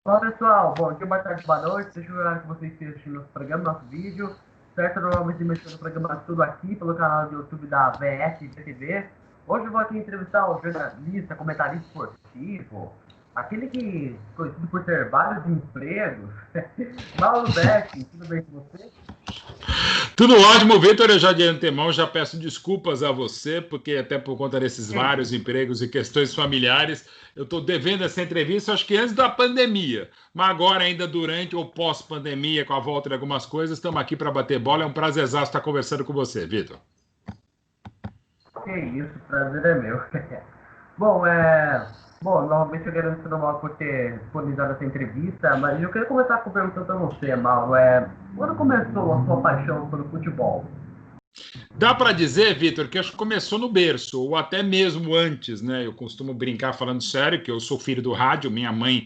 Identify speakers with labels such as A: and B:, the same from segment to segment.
A: Olá pessoal, bom dia, boa tarde, boa noite, seja o horário que vocês estejam assistindo nosso programa, nosso vídeo, certo? Normalmente mexendo no programa Tudo Aqui, pelo canal do YouTube da VS TV. Hoje eu vou aqui entrevistar o jornalista, comentarista esportivo, aquele que conhecido por ter vários empregos, Mauro Betti. Tudo bem com você?
B: Tudo ótimo, Vitor. Eu já de antemão já peço desculpas a você, porque até por conta desses vários empregos e questões familiares, eu estou devendo essa entrevista, acho que antes da pandemia. Mas agora, ainda durante ou pós-pandemia, com a volta de algumas coisas, estamos aqui para bater bola. É um prazer estar conversando com você, Vitor.
A: Que isso, prazer é meu. Bom, novamente eu agradeço ao Mauro por ter disponibilizado essa entrevista, mas eu queria começar perguntando a você, Mauro, quando começou a sua paixão pelo futebol?
B: Dá para dizer, Vitor, que acho que começou no berço, ou até mesmo antes, né? Eu costumo brincar falando sério, que eu sou filho do rádio, minha mãe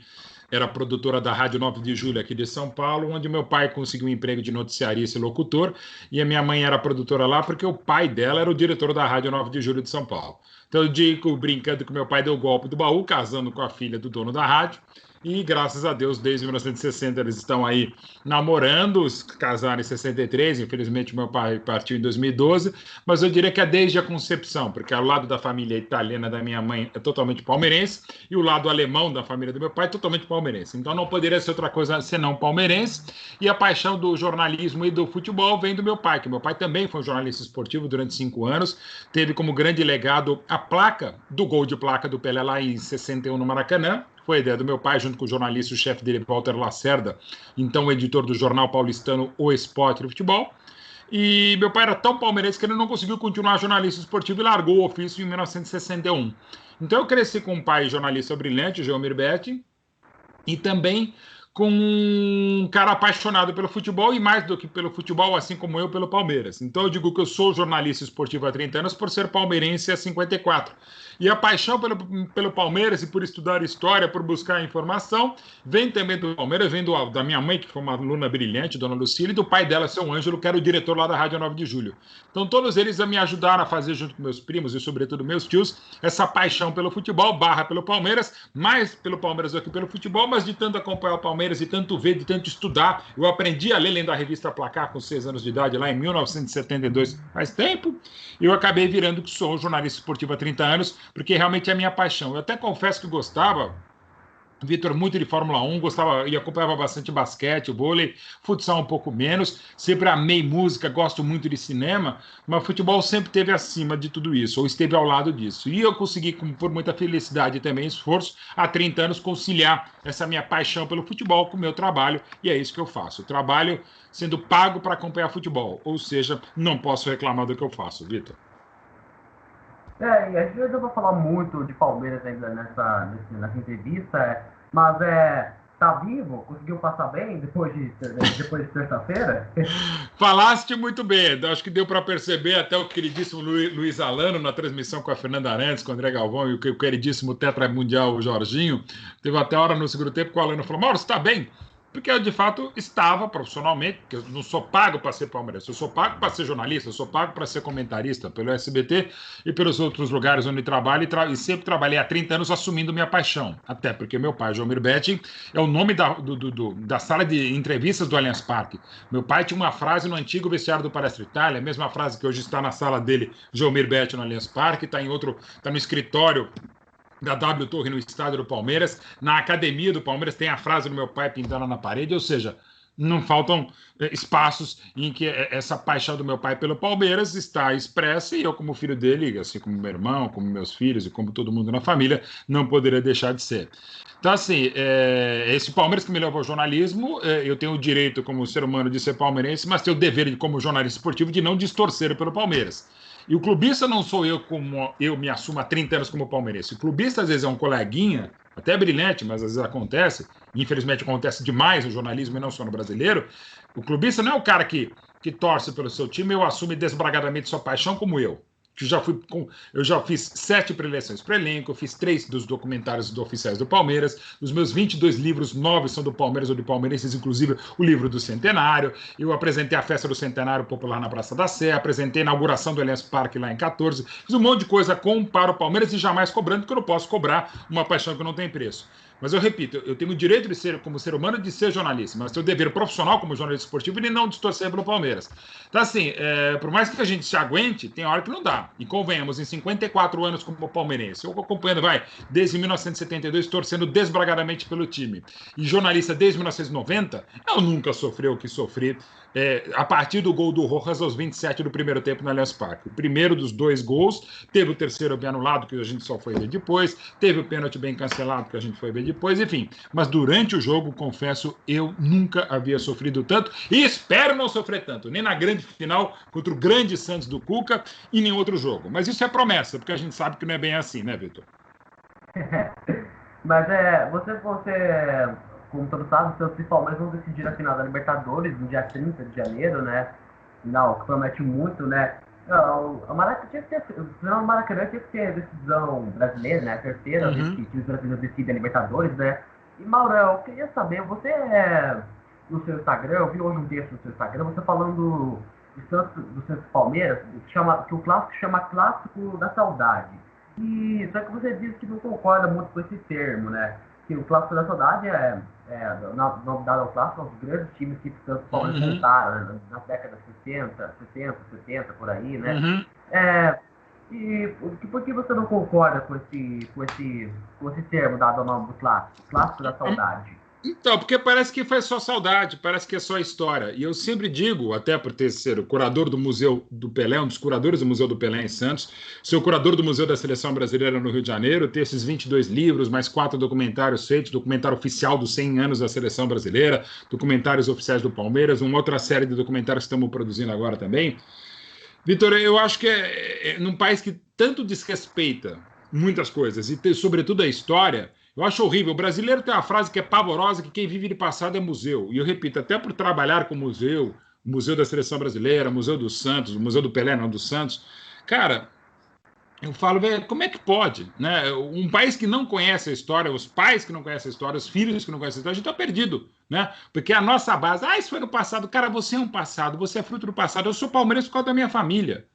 B: era produtora da Rádio 9 de Julho aqui de São Paulo, onde meu pai conseguiu um emprego de noticiarista e locutor, e a minha mãe era produtora lá porque o pai dela era o diretor da Rádio 9 de Julho de São Paulo. Então eu digo, brincando, que meu pai deu o golpe do baú, casando com a filha do dono da rádio, e graças a Deus, desde 1960 eles estão aí namorando, casaram em 63, infelizmente meu pai partiu em 2012, mas eu diria que é desde a concepção, porque ao lado da família italiana da minha mãe é totalmente palmeirense, e o lado alemão da família do meu pai é totalmente palmeirense. Então não poderia ser outra coisa senão palmeirense, e a paixão do jornalismo e do futebol vem do meu pai, que meu pai também foi um jornalista esportivo durante 5 anos, teve como grande legado a placa do gol de placa do Pelé lá em 61 no Maracanã. Foi a ideia do meu pai, junto com o jornalista, o chefe dele, Walter Lacerda, então editor do jornal paulistano O Esporte do Futebol. E meu pai era tão palmeirense que ele não conseguiu continuar jornalista esportivo e largou o ofício em 1961. Então eu cresci com um pai jornalista brilhante, o Geomir Betti, e também com um cara apaixonado pelo futebol, e mais do que pelo futebol, assim como eu, pelo Palmeiras. Então eu digo que eu sou jornalista esportivo há 30 anos por ser palmeirense há 54. E a paixão pelo Palmeiras e por estudar história, por buscar informação, vem também do Palmeiras, vem da minha mãe, que foi uma aluna brilhante, dona Lucília, e do pai dela, seu Ângelo, que era o diretor lá da Rádio 9 de Julho. Então todos eles me ajudaram a fazer, junto com meus primos e sobretudo meus tios, essa paixão pelo futebol, pelo Palmeiras, mais pelo Palmeiras do que pelo futebol, mas de tanto acompanhar o Palmeiras, de tanto ver, de tanto estudar. Eu aprendi a ler lendo a revista Placar com 6 anos de idade, lá em 1972, faz tempo, e eu acabei virando que sou um jornalista esportivo há 30 anos, porque realmente é a minha paixão. Eu até confesso que gostava, Vitor, muito de Fórmula 1, gostava e acompanhava bastante basquete, vôlei, futsal um pouco menos, sempre amei música, gosto muito de cinema, mas futebol sempre esteve acima de tudo isso, ou esteve ao lado disso. E eu consegui, por muita felicidade e também esforço, há 30 anos, conciliar essa minha paixão pelo futebol com o meu trabalho, e é isso que eu faço. Eu trabalho sendo pago para acompanhar futebol, ou seja, não posso reclamar do que eu faço, Vitor.
A: E a gente não vai falar muito de Palmeiras ainda nessa entrevista, mas tá vivo? Conseguiu passar bem depois de terça-feira?
B: Falaste muito bem, acho que deu para perceber até o queridíssimo Luiz Alano na transmissão com a Fernanda Arantes, com o André Galvão e o queridíssimo tetra mundial o Jorginho. Teve até hora no segundo tempo que o Alano falou: Mauro, você está bem? Porque eu, de fato, estava profissionalmente, porque eu não sou pago para ser palmeirense, eu sou pago para ser jornalista, eu sou pago para ser comentarista pelo SBT e pelos outros lugares onde trabalho, e sempre trabalhei há 30 anos assumindo minha paixão. Até porque meu pai, João Mirbetti, é o nome da sala de entrevistas do Allianz Parque. Meu pai tinha uma frase no antigo vestiário do Palestra Itália, a mesma frase que hoje está na sala dele, João Mirbetti, no Allianz Parque, está no escritório da W Torre no estádio do Palmeiras, na academia do Palmeiras tem a frase do meu pai pintada na parede, ou seja, não faltam espaços em que essa paixão do meu pai pelo Palmeiras está expressa, e eu, como filho dele, assim como meu irmão, como meus filhos e como todo mundo na família, não poderia deixar de ser. Então, assim, esse Palmeiras que me levou ao jornalismo, eu tenho o direito, como ser humano, de ser palmeirense, mas tenho o dever, como jornalista esportivo, de não distorcer pelo Palmeiras. E o clubista não sou eu, como eu me assumo há 30 anos como palmeirense. O clubista, às vezes, é um coleguinha, até brilhante, mas às vezes acontece, infelizmente acontece demais no jornalismo e não só no brasileiro. O clubista não é o cara que torce pelo seu time, eu assumo desbragadamente sua paixão como eu. Eu já fiz 7 preleções para elenco, eu fiz 3 dos documentários oficiais do Palmeiras, dos meus 22 livros, 9 são do Palmeiras ou de palmeirenses, inclusive o livro do Centenário. Eu apresentei a festa do Centenário Popular na Praça da Sé, apresentei a inauguração do Allianz Parque lá em 14, fiz um monte de coisa para o Palmeiras e jamais cobrando, porque eu não posso cobrar uma paixão que não tem preço. Mas eu repito, eu tenho o direito de ser, como ser humano, de ser jornalista, mas tenho o dever profissional como jornalista esportivo de não distorcer pelo Palmeiras. Então, assim, por mais que a gente se aguente, tem hora que não dá. E convenhamos, em 54 anos como palmeirense, eu acompanhando, desde 1972, torcendo desbragadamente pelo time. E jornalista desde 1990, eu nunca sofri o que sofri a partir do gol do Rojas aos 27 do primeiro tempo no Allianz Parque. O primeiro dos 2 gols, teve o terceiro bem anulado, que a gente só foi ver depois, teve o pênalti bem cancelado, que a gente foi ver depois, enfim. Mas durante o jogo, confesso, eu nunca havia sofrido tanto e espero não sofrer tanto, nem na grande final contra o grande Santos do Cuca e nem outro jogo. Mas isso é promessa, porque a gente sabe que não é bem assim, né, Vitor?
A: Mas você, como todos sabem, os Santos e Palmeiras vão decidir a final da Libertadores no dia 30 de janeiro, né? Não, que promete muito, né? O Maracanã tinha que ter decisão brasileira, né? A terceira vez que os brasileiros decidem a Libertadores, né? E, Mauro, eu queria saber, você no seu Instagram, eu vi hoje um texto no seu Instagram, você falando do Santos e Palmeiras, que o clássico chama Clássico da Saudade. E só que você disse que não concorda muito com esse termo, né? Que o Clássico da Saudade não dado ao clássico, os grandes times que o Santos e Palmeiras montaram, né? Nas décadas 60, 70, por aí, né? E por que você não concorda com esse termo dado ao nome do clássico? Clássico da Saudade.
B: Então, porque parece que foi só saudade, parece que é só história. E eu sempre digo, até por ter sido curador do Museu do Pelé, um dos curadores do Museu do Pelé em Santos, ser o curador do Museu da Seleção Brasileira no Rio de Janeiro, ter esses 22 livros, mais 4 documentários feitos, documentário oficial dos 100 anos da Seleção Brasileira, documentários oficiais do Palmeiras, uma outra série de documentários que estamos produzindo agora também. Vitor, eu acho que num país que tanto desrespeita muitas coisas, e sobretudo a história, eu acho horrível. O brasileiro tem uma frase que é pavorosa, que quem vive de passado é museu. E eu repito, até por trabalhar com museu, o Museu da Seleção Brasileira, o Museu do Santos, o Museu do Pelé, não do Santos, cara, eu falo, velho, como é que pode? Né? Um país que não conhece a história, os pais que não conhecem a história, os filhos que não conhecem a história, a gente está perdido. Né? Porque a nossa base, isso foi no passado. Cara, você é um passado, você é fruto do passado. Eu sou palmeirense por causa da minha família.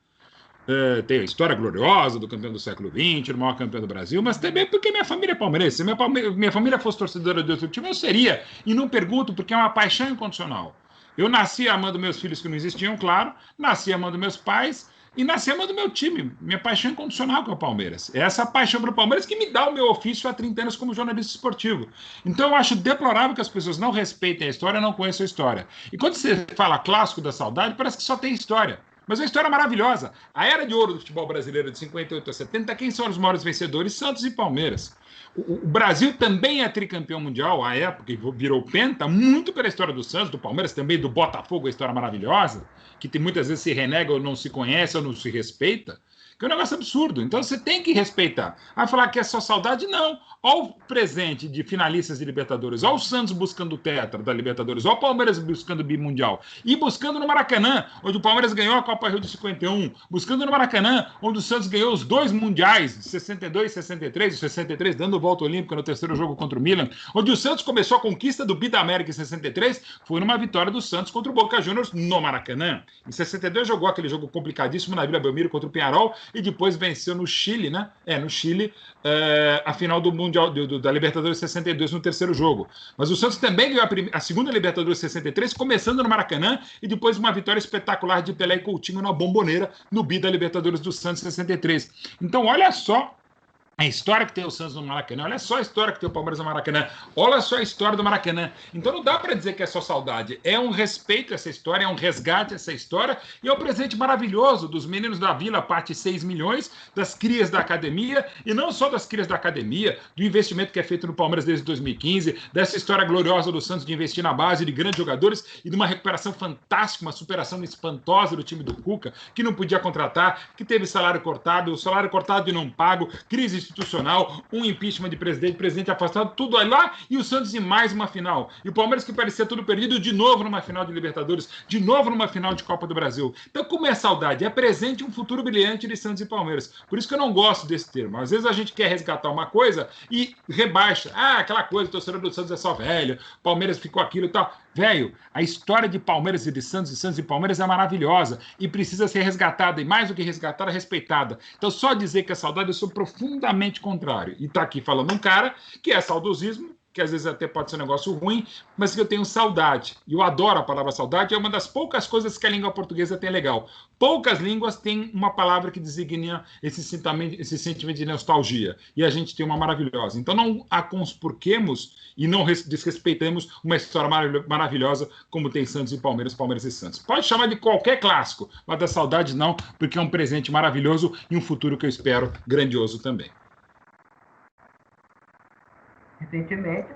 B: Tem a história gloriosa do campeão do século XX, o maior campeão do Brasil, mas também porque minha família é palmeirense. Se minha família fosse torcedora de outro time, eu seria. E não pergunto, porque é uma paixão incondicional. Eu nasci amando meus filhos que não existiam, claro, nasci amando meus pais e nasci amando meu time. Minha paixão incondicional com o Palmeiras. É essa paixão pelo Palmeiras que me dá o meu ofício há 30 anos como jornalista esportivo. Então eu acho deplorável que as pessoas não respeitem a história, não conheçam a história. E quando você fala clássico da saudade, parece que só tem história. Mas é uma história maravilhosa. A era de ouro do futebol brasileiro de 58 a 70, quem são os maiores vencedores? Santos e Palmeiras. O Brasil também é tricampeão mundial, à época, e virou penta, muito pela história do Santos, do Palmeiras, também do Botafogo, a história maravilhosa, que muitas vezes se renega ou não se conhece ou não se respeita, que é um negócio absurdo. Então você tem que respeitar. Vai falar que é só saudade? Não. Olha o presente de finalistas de Libertadores, olha o Santos buscando o tetra da Libertadores, olha o Palmeiras buscando o bimundial, e buscando no Maracanã, onde o Palmeiras ganhou a Copa Rio de 51, buscando no Maracanã, onde o Santos ganhou os 2 mundiais, 62 e 63, o 63 dando volta olímpica no terceiro jogo contra o Milan, onde o Santos começou a conquista do Bi da América em 63, foi numa vitória do Santos contra o Boca Juniors no Maracanã. Em 62 jogou aquele jogo complicadíssimo na Vila Belmiro contra o Peñarol, e depois venceu no Chile, né? No Chile, a final do Mundial da Libertadores 62 no terceiro jogo. Mas o Santos também ganhou a segunda Libertadores 63, começando no Maracanã, e depois uma vitória espetacular de Pelé e Coutinho na Bomboneira, no bi da Libertadores do Santos 63. Então, olha só a história que tem o Santos no Maracanã, olha só a história que tem o Palmeiras no Maracanã, olha só a história do Maracanã. Então não dá para dizer que é só saudade, é um respeito a essa história, é um resgate a essa história, e é um presente maravilhoso dos meninos da Vila, parte 6 milhões, das crias da academia, e não só das crias da academia, do investimento que é feito no Palmeiras desde 2015, dessa história gloriosa do Santos de investir na base de grandes jogadores e de uma recuperação fantástica, uma superação espantosa do time do Cuca, que não podia contratar, que teve salário cortado, o salário cortado e não pago, crise institucional, um impeachment de presidente afastado, tudo aí lá, e o Santos em mais uma final. E o Palmeiras, que parecia tudo perdido, de novo numa final de Libertadores, de novo numa final de Copa do Brasil. Então, como é saudade? É presente um futuro brilhante de Santos e Palmeiras. Por isso que eu não gosto desse termo. Às vezes a gente quer resgatar uma coisa e rebaixa. Aquela coisa, o torcedor do Santos é só velho, Palmeiras ficou aquilo e tal. velho, a história de Palmeiras e de Santos e Palmeiras é maravilhosa e precisa ser resgatada, e mais do que resgatada, respeitada. Então, só dizer que é saudade, eu sou profundamente contrário. E tá aqui falando um cara que é saudosismo, que às vezes até pode ser um negócio ruim, mas que eu tenho saudade. E eu adoro a palavra saudade, é uma das poucas coisas que a língua portuguesa tem legal. Poucas línguas têm uma palavra que designa esse sentimento de nostalgia. E a gente tem uma maravilhosa. Então não a conspurquemos e não desrespeitemos uma história maravilhosa como tem Santos e Palmeiras, Palmeiras e Santos. Pode chamar de qualquer clássico, mas da saudade não, porque é um presente maravilhoso e um futuro que eu espero grandioso também.
A: Recentemente,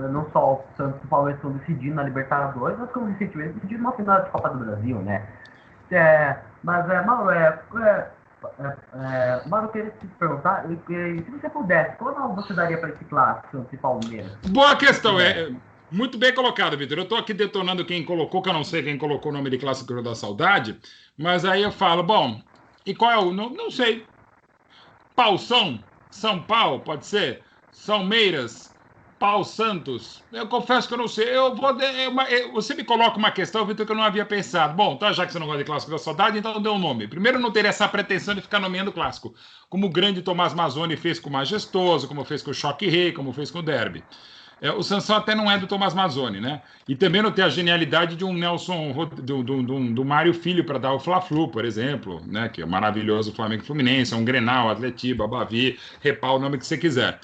A: não só o Santos e o Palmeiras estão decidindo na Libertadores, mas como recentemente decidindo uma final de Copa do Brasil, né? Mauro, eu queria te perguntar, se você pudesse, qual nome você daria para esse clássico, Santos e Palmeiras?
B: Boa questão, muito bem colocado, Vitor. Eu estou aqui detonando quem colocou, que eu não sei quem colocou o nome de Clássico da Saudade, mas aí eu falo, bom, e qual é o nome? Não sei. Paulsão? São Paulo, pode ser? São Meiras, Paulo Santos. Eu confesso que eu não sei. Você me coloca uma questão, Vitor, que eu não havia pensado. Bom, então, já que você não gosta de Clássico da Saudade, então dê um nome. Primeiro, eu não teria essa pretensão de ficar nomeando clássico, como o grande Tomás Mazzoni fez com o Majestoso, como fez com o Choque Rei, como fez com o Derby. O Sansão até não é do Tomás Mazzoni, né? E também não tem a genialidade de um Nelson, do Mário Filho para dar o Fla-Flu, por exemplo, né? Que é maravilhoso, Flamengo e Fluminense, um Grenal, Atletiba, Bavi, Repá, o nome que você quiser.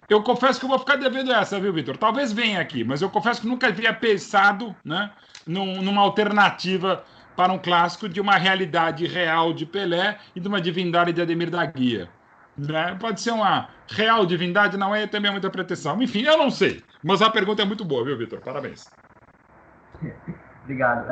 B: Eu confesso que eu vou ficar devendo essa, viu, Vitor? Talvez venha aqui, mas eu confesso que nunca havia pensado, né, numa alternativa para um clássico de uma realidade real de Pelé e de uma divindade de Ademir da Guia. Né? Pode ser uma real divindade, não é também muita pretensão. Enfim, eu não sei. Mas a pergunta é muito boa, viu, Vitor? Parabéns.
A: Obrigado.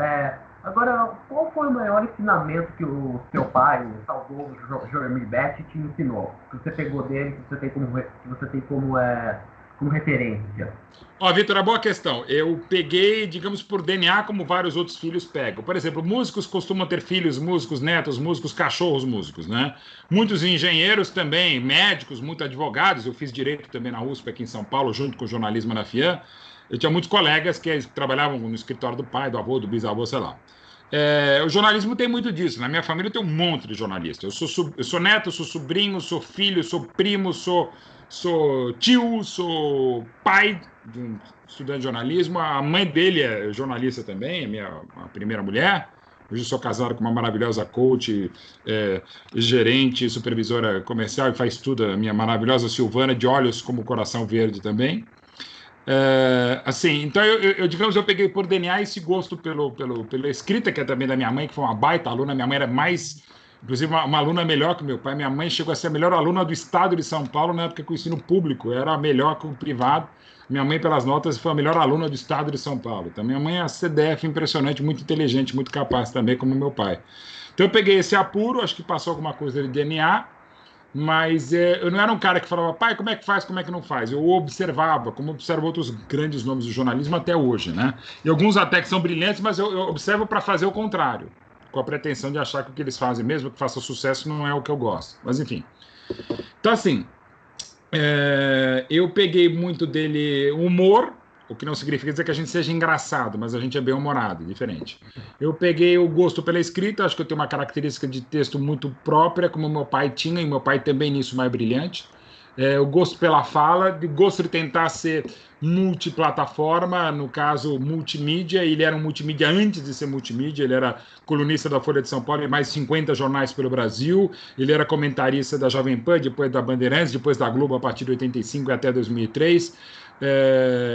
A: Agora, qual foi o maior ensinamento que o seu pai, o saudoso Joemir Betti, te ensinou? Que você pegou dele, que você tem como referência?
B: Ó, Vitor, é boa questão. Eu peguei, digamos, por DNA, como vários outros filhos pegam. Por exemplo, músicos costumam ter filhos, músicos, netos, músicos, cachorros, músicos, né? Muitos engenheiros também, médicos, muitos advogados. Eu fiz direito também na USP, aqui em São Paulo, junto com o jornalismo na FIAM. Eu tinha muitos colegas que trabalhavam no escritório do pai, do avô, do bisavô, sei lá. O jornalismo tem muito disso. Na minha família tem um monte de jornalistas. Eu sou neto, sou sobrinho, sou filho, sou primo, sou tio, sou pai de um estudante de jornalismo. A mãe dele é jornalista também, a primeira mulher. Hoje eu sou casado com uma maravilhosa coach, gerente, supervisora comercial e faz tudo. A minha maravilhosa Silvana, de olhos como coração verde também. Assim, então digamos, eu peguei por DNA esse gosto pela escrita, que é também da minha mãe, que foi uma baita aluna. Minha mãe era inclusive uma aluna melhor que meu pai. Minha mãe chegou a ser a melhor aluna do estado de São Paulo na época que o ensino público era melhor que o privado. Minha mãe, pelas notas, foi a melhor aluna do estado de São Paulo. Então, minha mãe é a CDF impressionante, muito inteligente, muito capaz também, como meu pai. Então, eu peguei esse apuro, acho que passou alguma coisa de DNA, mas eu não era um cara que falava, pai, como é que faz, como é que não faz? Eu observava, como observo outros grandes nomes do jornalismo até hoje, né? E alguns até que são brilhantes, mas eu observo para fazer o contrário, com a pretensão de achar que o que eles fazem, mesmo que faça sucesso, não é o que eu gosto. Mas, enfim. Então, assim, eu peguei muito dele humor, o que não significa dizer que a gente seja engraçado, mas a gente é bem-humorado, diferente. Eu peguei o gosto pela escrita, acho que eu tenho uma característica de texto muito própria, como meu pai tinha, e meu pai também nisso mais brilhante. O gosto pela fala, gosto de tentar ser multiplataforma, no caso multimídia. Ele era um multimídia antes de ser multimídia, ele era colunista da Folha de São Paulo em mais de 50 jornais pelo Brasil, ele era comentarista da Jovem Pan, depois da Bandeirantes, depois da Globo a partir de 85 até 2003.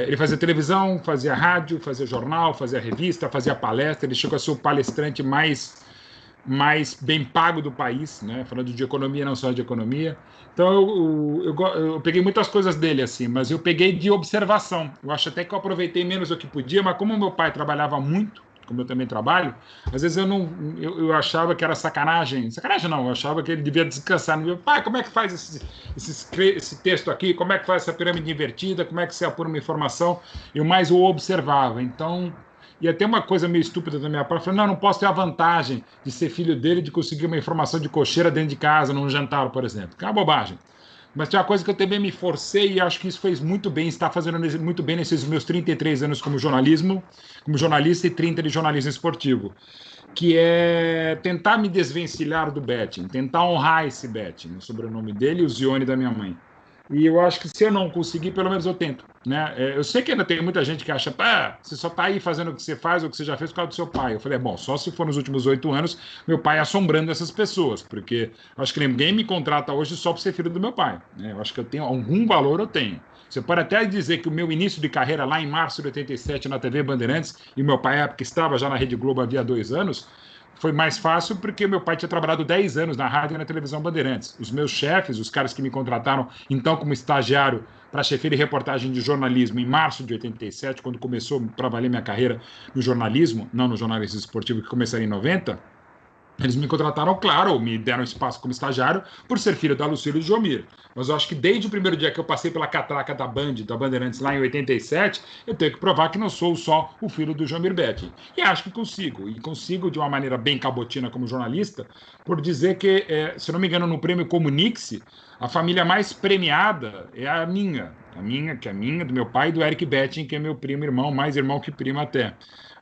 B: Ele fazia televisão, fazia rádio, fazia jornal, fazia revista, fazia palestra. Ele chegou a ser o palestrante mais bem pago do país, né? Falando de economia, não só de economia. Então eu peguei muitas coisas dele, assim, mas eu peguei de observação. Eu acho até que eu aproveitei menos do que podia, mas como meu pai trabalhava muito, como eu também trabalho, às vezes eu achava que era sacanagem. Sacanagem não, eu achava que ele devia descansar. Meu pai, como é que faz esse texto aqui? Como é que faz essa pirâmide invertida? Como é que você apura uma informação? Eu mais o observava. Então, e até uma coisa meio estúpida da minha parte, eu falei, não posso ter a vantagem de ser filho dele, de conseguir uma informação de cocheira dentro de casa, num jantar, por exemplo. Que é uma bobagem. Mas tem uma coisa que eu também me forcei e acho que isso fez muito bem, está fazendo muito bem nesses meus 33 anos como jornalista e 30 de jornalismo esportivo, que é tentar me desvencilhar do Betting, tentar honrar esse Betting, o sobrenome dele e o Zione da minha mãe. E eu acho que se eu não conseguir, pelo menos eu tento, né? Eu sei que ainda tem muita gente que acha, pá, você só tá aí fazendo o que você faz ou o que você já fez por causa do seu pai. Eu falei, bom, só se for nos últimos 8 anos, meu pai assombrando essas pessoas, porque acho que ninguém me contrata hoje só para ser filho do meu pai, né? Eu acho que eu tenho algum valor, eu tenho. Você pode até dizer que o meu início de carreira lá em março de 87 na TV Bandeirantes, e meu pai, época, estava já na Rede Globo havia 2 anos, foi mais fácil porque meu pai tinha trabalhado 10 anos na rádio e na televisão Bandeirantes. Os meus chefes, os caras que me contrataram então como estagiário para chefia de reportagem de jornalismo em março de 87, quando começou para valer minha carreira no jornalismo, não no jornalismo esportivo que começaria em 90, eles me contrataram, claro, me deram espaço como estagiário por ser filho da Lucília e do Jomir. Mas eu acho que desde o primeiro dia que eu passei pela catraca da Bandeirantes, lá em 87, eu tenho que provar que não sou só o filho do Jomir Betting. E acho que consigo. E consigo de uma maneira bem cabotina como jornalista, por dizer que, se não me engano, no prêmio Comunique-se, a família mais premiada é a minha, que é a minha, do meu pai e do Eric Betting, que é meu primo irmão, mais irmão que primo até.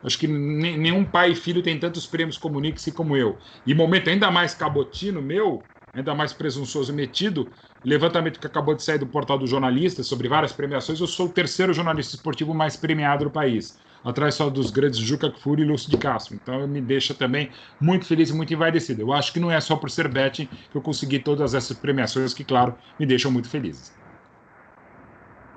B: Acho que nenhum pai e filho tem tantos prêmios Comunique-se como eu. E momento ainda mais cabotino meu, ainda mais presunçoso e metido, levantamento que acabou de sair do portal do jornalista sobre várias premiações, eu sou o terceiro jornalista esportivo mais premiado do país. Atrás só dos grandes Juca Kfouri e Lúcio de Castro. Então me deixa também muito feliz e muito envaidecido. Eu acho que não é só por ser betting que eu consegui todas essas premiações que, claro, me deixam muito felizes.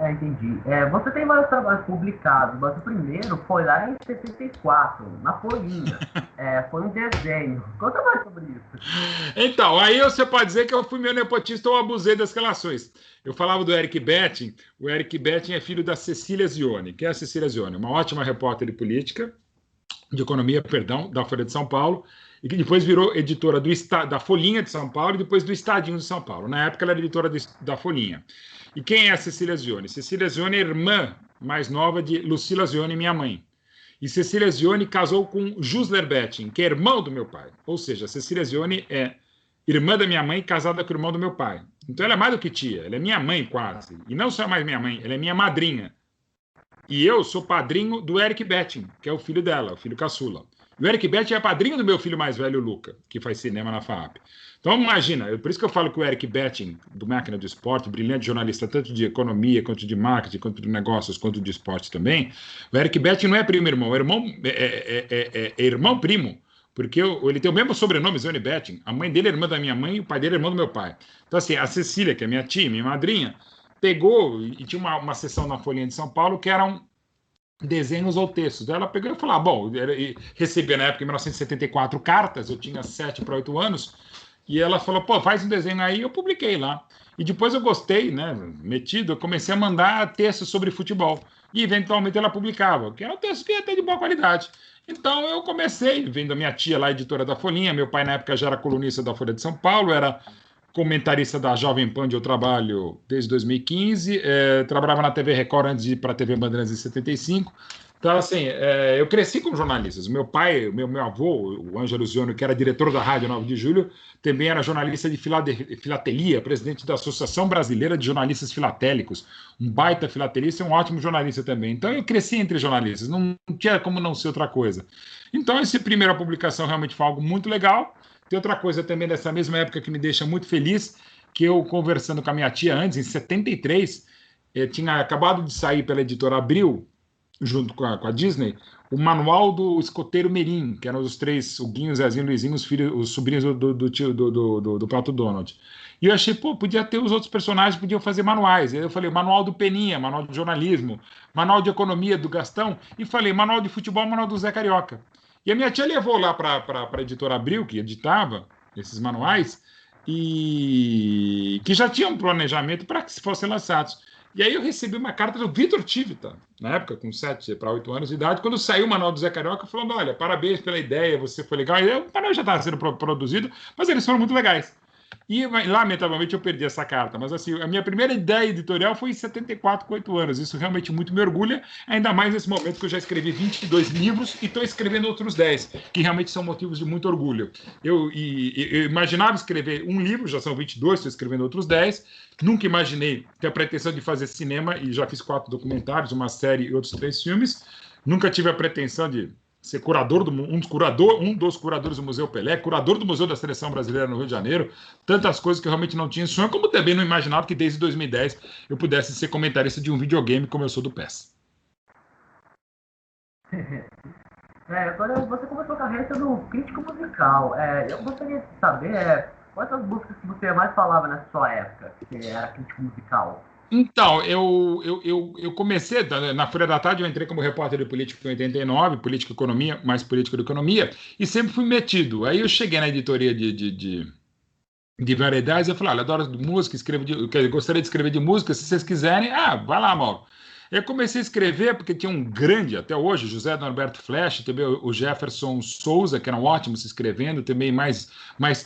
A: Entendi. Você tem vários trabalhos publicados, mas o primeiro foi lá em 74, na Folhinha. Foi um desenho. Conta mais sobre isso.
B: Então, aí você pode dizer que eu fui meu nepotista ou abusei das relações. Eu falava do Eric Betting. O Eric Betting é filho da Cecília Zione. Que é a Cecília Zione? Uma ótima repórter de política, de economia, perdão, da Folha de São Paulo, e que depois virou editora da Folhinha de São Paulo e depois do Estadinho de São Paulo. Na época, ela era editora da Folhinha. E quem é a Cecília Zione? Cecília Zione é irmã mais nova de Lucila Zione, minha mãe. E Cecília Zione casou com Jusler Betting, que é irmão do meu pai. Ou seja, Cecília Zione é irmã da minha mãe casada com o irmão do meu pai. Então ela é mais do que tia, ela é minha mãe quase. E não só mais minha mãe, ela é minha madrinha. E eu sou padrinho do Eric Betting, que é o filho dela, o filho caçula. E o Eric Betting é padrinho do meu filho mais velho, o Luca, que faz cinema na FAAP. Então, imagina, por isso que eu falo que o Eric Betting, do Máquina do Esporte, brilhante jornalista, tanto de economia, quanto de marketing, quanto de negócios, quanto de esporte também, o Eric Betting não é primo irmão, é irmão primo, porque ele tem o mesmo sobrenome, Zione Betting. A mãe dele é irmã da minha mãe e o pai dele é irmão do meu pai. Então, assim, a Cecília, que é minha tia, minha madrinha, pegou e tinha uma sessão na Folhinha de São Paulo que eram desenhos ou textos. Ela pegou e falou, bom, recebia na época, em 1974, cartas, eu tinha 7 para 8 anos, e ela falou, pô, faz um desenho aí, eu publiquei lá. E depois eu gostei, né, metido, eu comecei a mandar textos sobre futebol. E eventualmente ela publicava, que era um texto que ia ter de boa qualidade. Então eu comecei, vendo a minha tia lá, editora da Folhinha, meu pai na época já era colunista da Folha de São Paulo, era comentarista da Jovem Pan, onde eu trabalho desde 2015, trabalhava na TV Record antes de ir para a TV Bandeirantes em 75. Então, assim, eu cresci com jornalistas. Meu pai, meu avô, o Ângelo Zione, que era diretor da Rádio 9 de Julho, também era jornalista de filatelia, presidente da Associação Brasileira de Jornalistas Filatélicos, um baita filatelista e um ótimo jornalista também. Então, eu cresci entre jornalistas, não tinha como não ser outra coisa. Então, essa primeira publicação realmente foi algo muito legal. Tem outra coisa também dessa mesma época que me deixa muito feliz, que eu, conversando com a minha tia antes, em 73, tinha acabado de sair pela editora Abril, junto com a Disney, o manual do escoteiro Merim, que eram os 3, o Guinho, o Zezinho, o Luizinho, os sobrinhos do Pato Donald. E eu achei, pô, podia ter os outros personagens, podiam fazer manuais. Aí eu falei, manual do Peninha, manual de jornalismo, manual de economia do Gastão, e falei, manual de futebol, manual do Zé Carioca. E a minha tia levou lá para a editora Abril, que editava esses manuais, e que já tinha um planejamento para que fossem lançados. E aí eu recebi uma carta do Vitor Tivita, na época, com 7 para 8 anos de idade, quando saiu o manual do Zé Carioca, falando, olha, parabéns pela ideia, você foi legal. E o manual já estava sendo produzido, mas eles foram muito legais. E, lamentavelmente, eu perdi essa carta. Mas, assim, a minha primeira ideia editorial foi em 74, com 8 anos. Isso realmente muito me orgulha, ainda mais nesse momento que eu já escrevi 22 livros e estou escrevendo outros 10, que realmente são motivos de muito orgulho. Eu imaginava escrever um livro, já são 22, estou escrevendo outros 10. Nunca imaginei ter a pretensão de fazer cinema, e já fiz 4 documentários, uma série e outros 3 filmes. Nunca tive a pretensão de ser curador um dos curadores do Museu Pelé, curador do Museu da Seleção Brasileira no Rio de Janeiro, tantas coisas que eu realmente não tinha sonho, como também não imaginava que desde 2010 eu pudesse ser comentarista de um videogame como eu sou do PES.
A: Agora você começou a carreira sendo crítico musical. Eu gostaria de saber quais são as músicas que você mais falava na sua época, que você era crítico musical.
B: Então, eu comecei, na Folha da Tarde, eu entrei como repórter de política em 89, política e economia, mais política e economia, e sempre fui metido. Aí eu cheguei na editoria de variedades, eu falei, olha, adoro música, gostaria de escrever de música, se vocês quiserem, vai lá, Mauro. Eu comecei a escrever porque tinha um grande, até hoje, José Norberto Flesch, também o Jefferson Souza, que eram ótimos escrevendo, também mais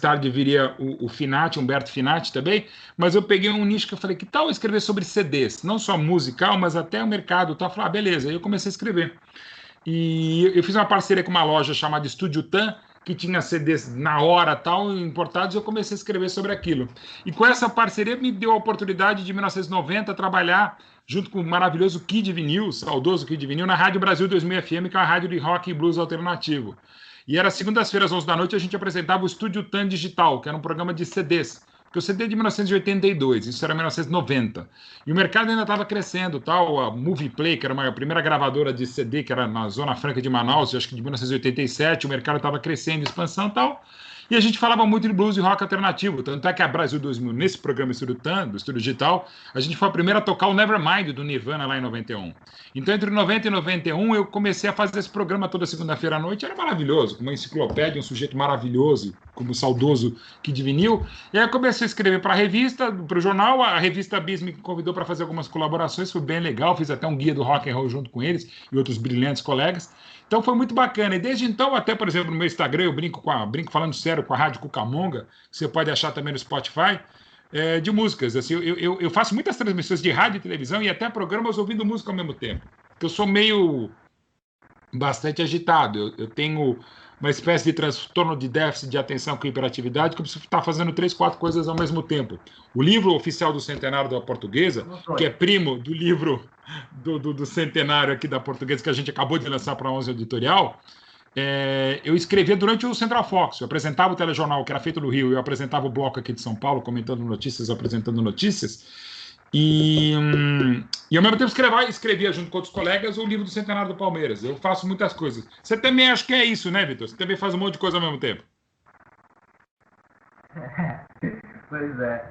B: tarde viria o Finati, Humberto Finati também, mas eu peguei um nicho que eu falei, que tal eu escrever sobre CDs? Não só musical, mas até o mercado. Eu falei, beleza, aí eu comecei a escrever. E eu fiz uma parceria com uma loja chamada Estúdio Tan, que tinha CDs na hora tal, importados, e eu comecei a escrever sobre aquilo. E com essa parceria me deu a oportunidade de, em 1990, trabalhar junto com o maravilhoso Kid Vinil, saudoso Kid Vinil, na Rádio Brasil 2000 FM, que é uma rádio de rock e blues alternativo. E era segundas-feiras, 11 da noite, a gente apresentava o Estúdio Tan Digital, que era um programa de CDs. Porque o CD é de 1982, isso era 1990. E o mercado ainda estava crescendo, tal. A Movie Play, que era a primeira gravadora de CD, que era na Zona Franca de Manaus, acho que de 1987, o mercado estava crescendo, expansão e tal. E a gente falava muito de blues e rock alternativo. Tanto é que a Brasil 2000, nesse programa Estúdio Tan, do Estúdio Digital, a gente foi a primeira a tocar o Nevermind do Nirvana lá em 91. Então, entre 90 e 91, eu comecei a fazer esse programa toda segunda-feira à noite. Era maravilhoso, com uma enciclopédia, um sujeito maravilhoso, como o saudoso Kid Vinil. E aí eu comecei a escrever para a revista, para o jornal. A revista Bis me convidou para fazer algumas colaborações, foi bem legal. Fiz até um guia do rock and roll junto com eles e outros brilhantes colegas. Então foi muito bacana. E desde então, até, por exemplo, no meu Instagram, eu brinco falando sério com a Rádio Cucamonga, que você pode achar também no Spotify, de músicas. Assim, eu faço muitas transmissões de rádio e televisão e até programas ouvindo música ao mesmo tempo. Porque eu sou meio bastante agitado. Eu tenho uma espécie de transtorno de déficit de atenção com hiperatividade, que eu preciso estar fazendo 3, 4 coisas ao mesmo tempo. O livro oficial do Centenário da Portuguesa, que é primo do livro do Centenário aqui da Portuguesa, que a gente acabou de lançar para a 11 Editorial, eu escrevia durante o Central Fox. Eu apresentava o telejornal, que era feito no Rio, eu apresentava o bloco aqui de São Paulo, comentando notícias, apresentando notícias. E ao mesmo tempo escrevia junto com outros colegas o livro do Centenário do Palmeiras. Eu faço muitas coisas. Você também acha que é isso, né, Vitor? Você também faz um monte de coisa ao mesmo tempo.
A: Pois é.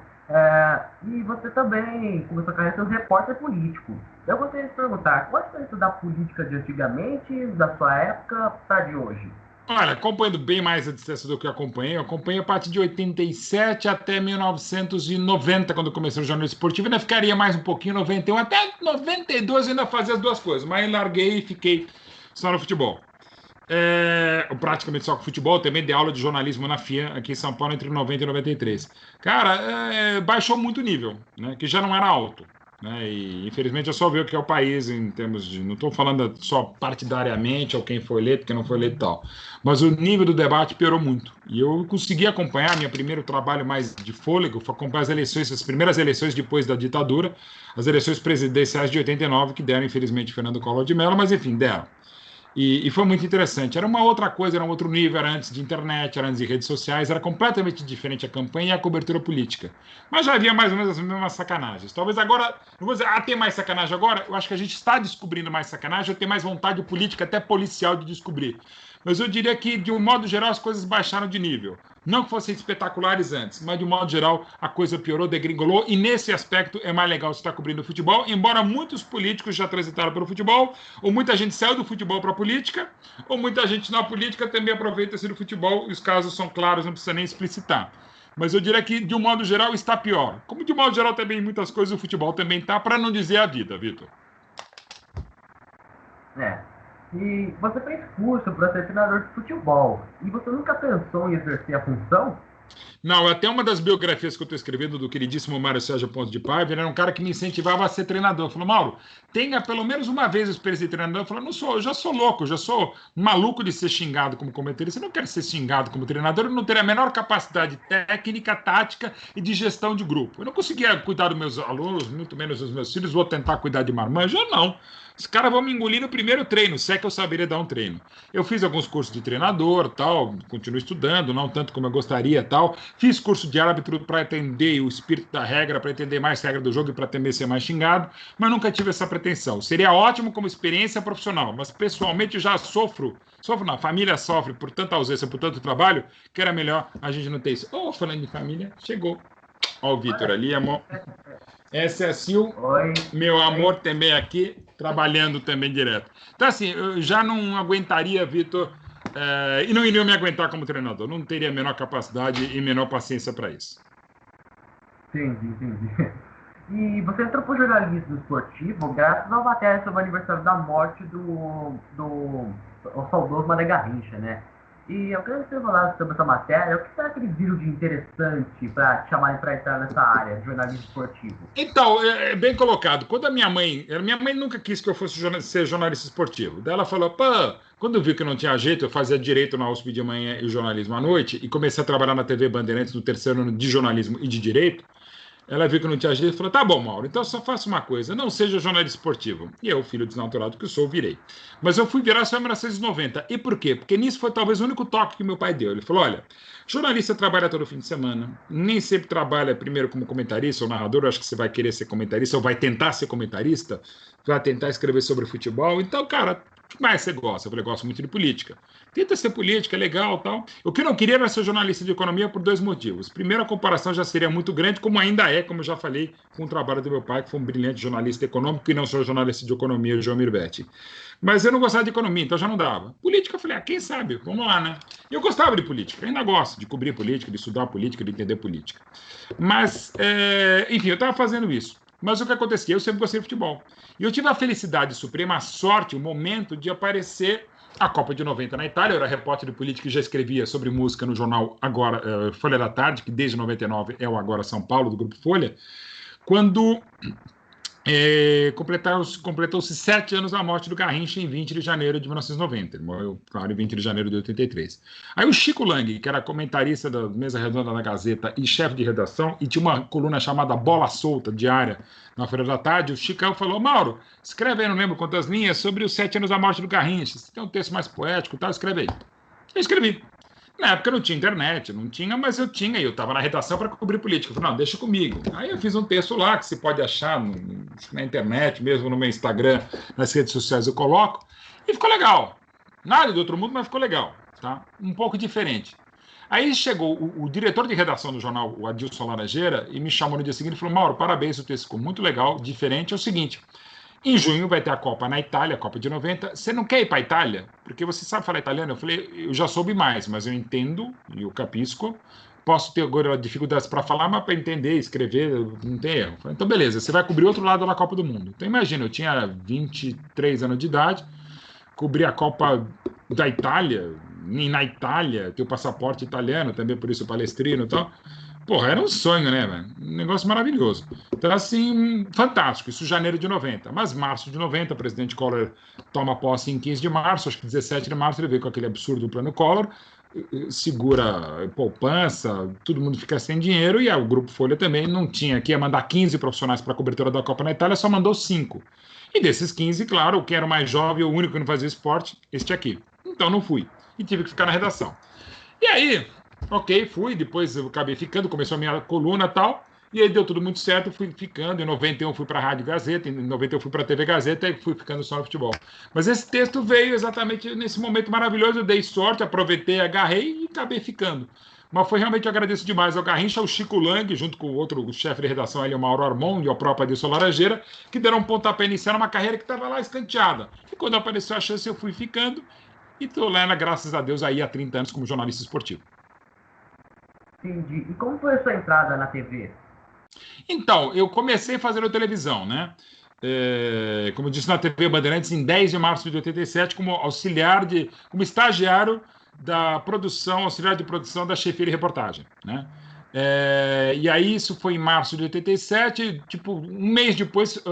A: E você também começou a carreira sendo repórter político. Eu gostaria de perguntar, qual é a diferença da política de antigamente, da sua época, para de hoje?
B: Olha, acompanhando bem mais a distância do que eu acompanhei a partir de 87 até 1990, quando eu comecei o jornalismo esportivo, ainda ficaria mais um pouquinho, 91, até 92 eu ainda fazia as duas coisas, mas larguei e fiquei só no futebol. Praticamente só com futebol, também dei aula de jornalismo na FIA, aqui em São Paulo, entre 90 e 93. Cara, baixou muito o nível, né, que já não era alto. Né, e infelizmente eu só vi o que é o país em termos de. Não estou falando só partidariamente, ou quem foi eleito, quem não foi eleito e tal. Mas o nível do debate piorou muito. E eu consegui acompanhar, meu primeiro trabalho mais de fôlego foi acompanhar as eleições, as primeiras eleições depois da ditadura, as eleições presidenciais de 89, que deram, infelizmente, Fernando Collor de Mello, mas enfim, deram. E foi muito interessante. Era uma outra coisa, era um outro nível, era antes de internet, era antes de redes sociais, era completamente diferente a campanha e a cobertura política. Mas já havia mais ou menos as mesmas sacanagens. Talvez agora, não vou dizer, tem mais sacanagem agora, eu acho que a gente está descobrindo mais sacanagem, ou tem mais vontade política, até policial, de descobrir. Mas eu diria que, de um modo geral, as coisas baixaram de nível. Não que fossem espetaculares antes, mas, de um modo geral, a coisa piorou, degringolou, e nesse aspecto é mais legal você estar cobrindo o futebol, embora muitos políticos já transitaram pelo futebol, ou muita gente saiu do futebol para a política, ou muita gente na política também aproveita-se do futebol, e os casos são claros, não precisa nem explicitar. Mas eu diria que, de um modo geral, está pior. Como, de um modo geral, também muitas coisas o futebol também está, para não dizer a vida, Vitor.
A: E você fez curso para ser treinador de futebol. E você nunca pensou em exercer a função?
B: Não, até uma das biografias que eu estou escrevendo do queridíssimo Mário Sérgio Pontes de Paiva, ele era um cara que me incentivava a ser treinador. Falou, Mauro, tenha pelo menos uma vez a experiência de treinador. Eu falei, não sou, eu já sou louco, já sou maluco de ser xingado como comentarista. Eu não quero ser xingado como treinador, eu não teria a menor capacidade técnica, tática e de gestão de grupo. Eu não conseguia cuidar dos meus alunos, muito menos dos meus filhos, vou tentar cuidar de marmanjo, não. Os caras vão me engolir no primeiro treino, se é que eu saberia dar um treino. Eu fiz alguns cursos de treinador, tal, continuo estudando, não tanto como eu gostaria, tal. Fiz curso de árbitro para entender o espírito da regra, para entender mais regra do jogo e para temer ser mais xingado, mas nunca tive essa pretensão. Seria ótimo como experiência profissional, mas pessoalmente eu já sofro não, a família sofre por tanta ausência, por tanto trabalho, que era melhor a gente não ter isso. Falando de família, chegou. Ó o Vitor ali, amor. Essa é a Sil, meu amor também aqui, trabalhando também direto. Então, assim, eu já não aguentaria, Vitor, e não iria me aguentar como treinador. Não teria a menor capacidade e menor paciência para isso.
A: Entendi. E você entrou para o jornalismo esportivo graças à matéria sobre o aniversário da morte do saudoso Mané Garrincha, né? E eu queria que você falasse sobre essa matéria. O que será que eles viram de interessante para te chamarem para entrar nessa área de jornalismo esportivo?
B: Então, é bem colocado. Quando a minha mãe nunca quis que eu fosse ser jornalista esportivo. Daí ela falou, pô, quando eu vi que não tinha jeito, eu fazia direito na USP de manhã e jornalismo à noite, e comecei a trabalhar na TV Bandeirantes no terceiro ano de jornalismo e de direito. Ela viu que não tinha jeito e falou, tá bom, Mauro, então só faça uma coisa, não seja jornalista esportivo. E eu, filho desnaturado que sou, virei. Mas eu fui virar só em 1990. E por quê? Porque nisso foi talvez o único toque que meu pai deu. Ele falou, olha, jornalista trabalha todo fim de semana, nem sempre trabalha primeiro como comentarista ou narrador, eu acho que você vai querer ser comentarista ou vai tentar ser comentarista, vai tentar escrever sobre futebol. Então, cara, o que mais você gosta? Eu falei, gosto muito de política. Tenta ser política, é legal, tal. O que eu não queria era ser jornalista de economia por dois motivos. Primeiro, a comparação já seria muito grande, como ainda é, como eu já falei, com o trabalho do meu pai, que foi um brilhante jornalista econômico, e não sou jornalista de economia, João Mirbetti. Mas eu não gostava de economia, então já não dava. Política, eu falei, quem sabe? Vamos lá, né? E eu gostava de política, ainda gosto de cobrir política, de estudar política, de entender política. Mas, enfim, eu estava fazendo isso. Mas o que acontecia? Eu sempre gostei de futebol. E eu tive a felicidade suprema, a sorte, o momento de aparecer a Copa de 90 na Itália. Eu era repórter de política e já escrevia sobre música no jornal Agora, Folha da Tarde, que desde 99 é o Agora São Paulo, do Grupo Folha. Quando completou-se 7 anos da morte do Garrincha em 20 de janeiro de 1990. Ele morreu, claro, em 20 de janeiro de 83. Aí o Chico Lang, que era comentarista da Mesa Redonda da Gazeta e chefe de redação, e tinha uma coluna chamada Bola Solta, diária, na Folha da Tarde, o Chicão falou, Mauro, escreve aí, não lembro quantas linhas, sobre os 7 anos da morte do Garrincha. Se tem um texto mais poético e tal, escreve aí. Eu escrevi. Na época não tinha internet, não tinha, mas eu tinha, e eu estava na redação para cobrir política. Eu falei, não, deixa comigo. Aí eu fiz um texto lá, que se pode achar na internet, mesmo no meu Instagram, nas redes sociais eu coloco, e ficou legal. Nada do outro mundo, mas ficou legal, tá? Um pouco diferente. Aí chegou o diretor de redação do jornal, o Adilson Laranjeira, e me chamou no dia seguinte e falou, Mauro, parabéns, o texto ficou muito legal, diferente, é o seguinte... Em junho vai ter a Copa na Itália, a Copa de 90. Você não quer ir para a Itália? Porque você sabe falar italiano? Eu falei, eu já soube mais, mas eu entendo e eu capisco. Posso ter agora dificuldades para falar, mas para entender, escrever, não tem erro. Falei, então, beleza, você vai cobrir outro lado da Copa do Mundo. Então, imagina, eu tinha 23 anos de idade, cobri a Copa da Itália, na Itália, tenho passaporte italiano, também por isso palestrino e tal. Porra, era um sonho, né, velho? Um negócio maravilhoso. Então, assim, fantástico. Isso janeiro de 90. Mas março de 90, o presidente Collor toma posse em 15 de março, acho que 17 de março ele veio com aquele absurdo plano Collor, segura poupança, todo mundo fica sem dinheiro, e o Grupo Folha também não tinha, que ia mandar 15 profissionais para a cobertura da Copa na Itália, só mandou 5. E desses 15, claro, o que era o mais jovem, o único que não fazia esporte, este aqui. Então não fui. E tive que ficar na redação. E aí... Ok, fui, depois eu acabei ficando, começou a minha coluna e tal, e aí deu tudo muito certo, fui ficando, em 91 fui para a Rádio Gazeta, em 91 fui para a TV Gazeta e fui ficando só no futebol. Mas esse texto veio exatamente nesse momento maravilhoso, eu dei sorte, aproveitei, agarrei e acabei ficando. Mas foi realmente, eu agradeço demais ao Garrincha, ao Chico Lang, junto com o outro chefe de redação, ali, o Mauro Armon, e ao próprio Adilson Laranjeira, que deram um pontapé inicial numa carreira que estava lá escanteada. E quando apareceu a chance, eu fui ficando, e estou lá, graças a Deus, aí há 30 anos como jornalista esportivo.
A: Entendi. E como foi a sua entrada na TV?
B: Então, eu comecei fazendo televisão, né? Como eu disse, na TV Bandeirantes, em 10 de março de 87, como estagiário da produção, auxiliar de produção da chefia de reportagem, né? E aí isso foi em março de 87, tipo, um mês depois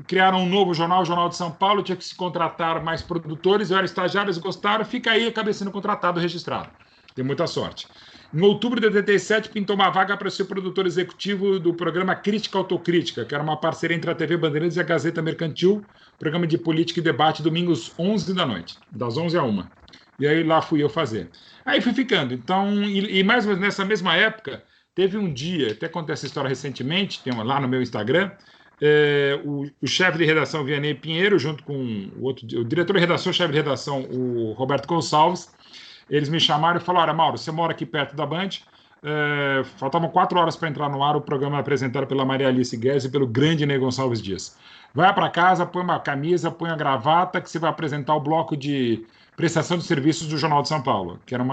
B: criaram um novo jornal, o Jornal de São Paulo, tinha que se contratar mais produtores, eu era estagiário, eles gostaram, fica aí, acabei sendo contratado, registrado. Tem muita sorte. Em outubro de 87, pintou uma vaga para ser produtor executivo do programa Crítica Autocrítica, que era uma parceria entre a TV Bandeirantes e a Gazeta Mercantil, programa de política e debate, domingos 11 da noite, das 11 a 1. E aí lá fui eu fazer. Aí fui ficando. Então, e mais ou menos nessa mesma época, teve um dia, até contei essa história recentemente, tem lá no meu Instagram, o chefe de redação Vianney Pinheiro, junto com o diretor de redação, o chefe de redação, o Roberto Gonçalves, eles me chamaram e falaram: olha, Mauro, você mora aqui perto da Band, faltavam 4 horas para entrar no ar, o programa é apresentado pela Maria Alice Guedes e pelo grande Ney Gonçalves Dias. Vai para casa, põe uma camisa, põe a gravata, que você vai apresentar o bloco de prestação de serviços do Jornal de São Paulo, que era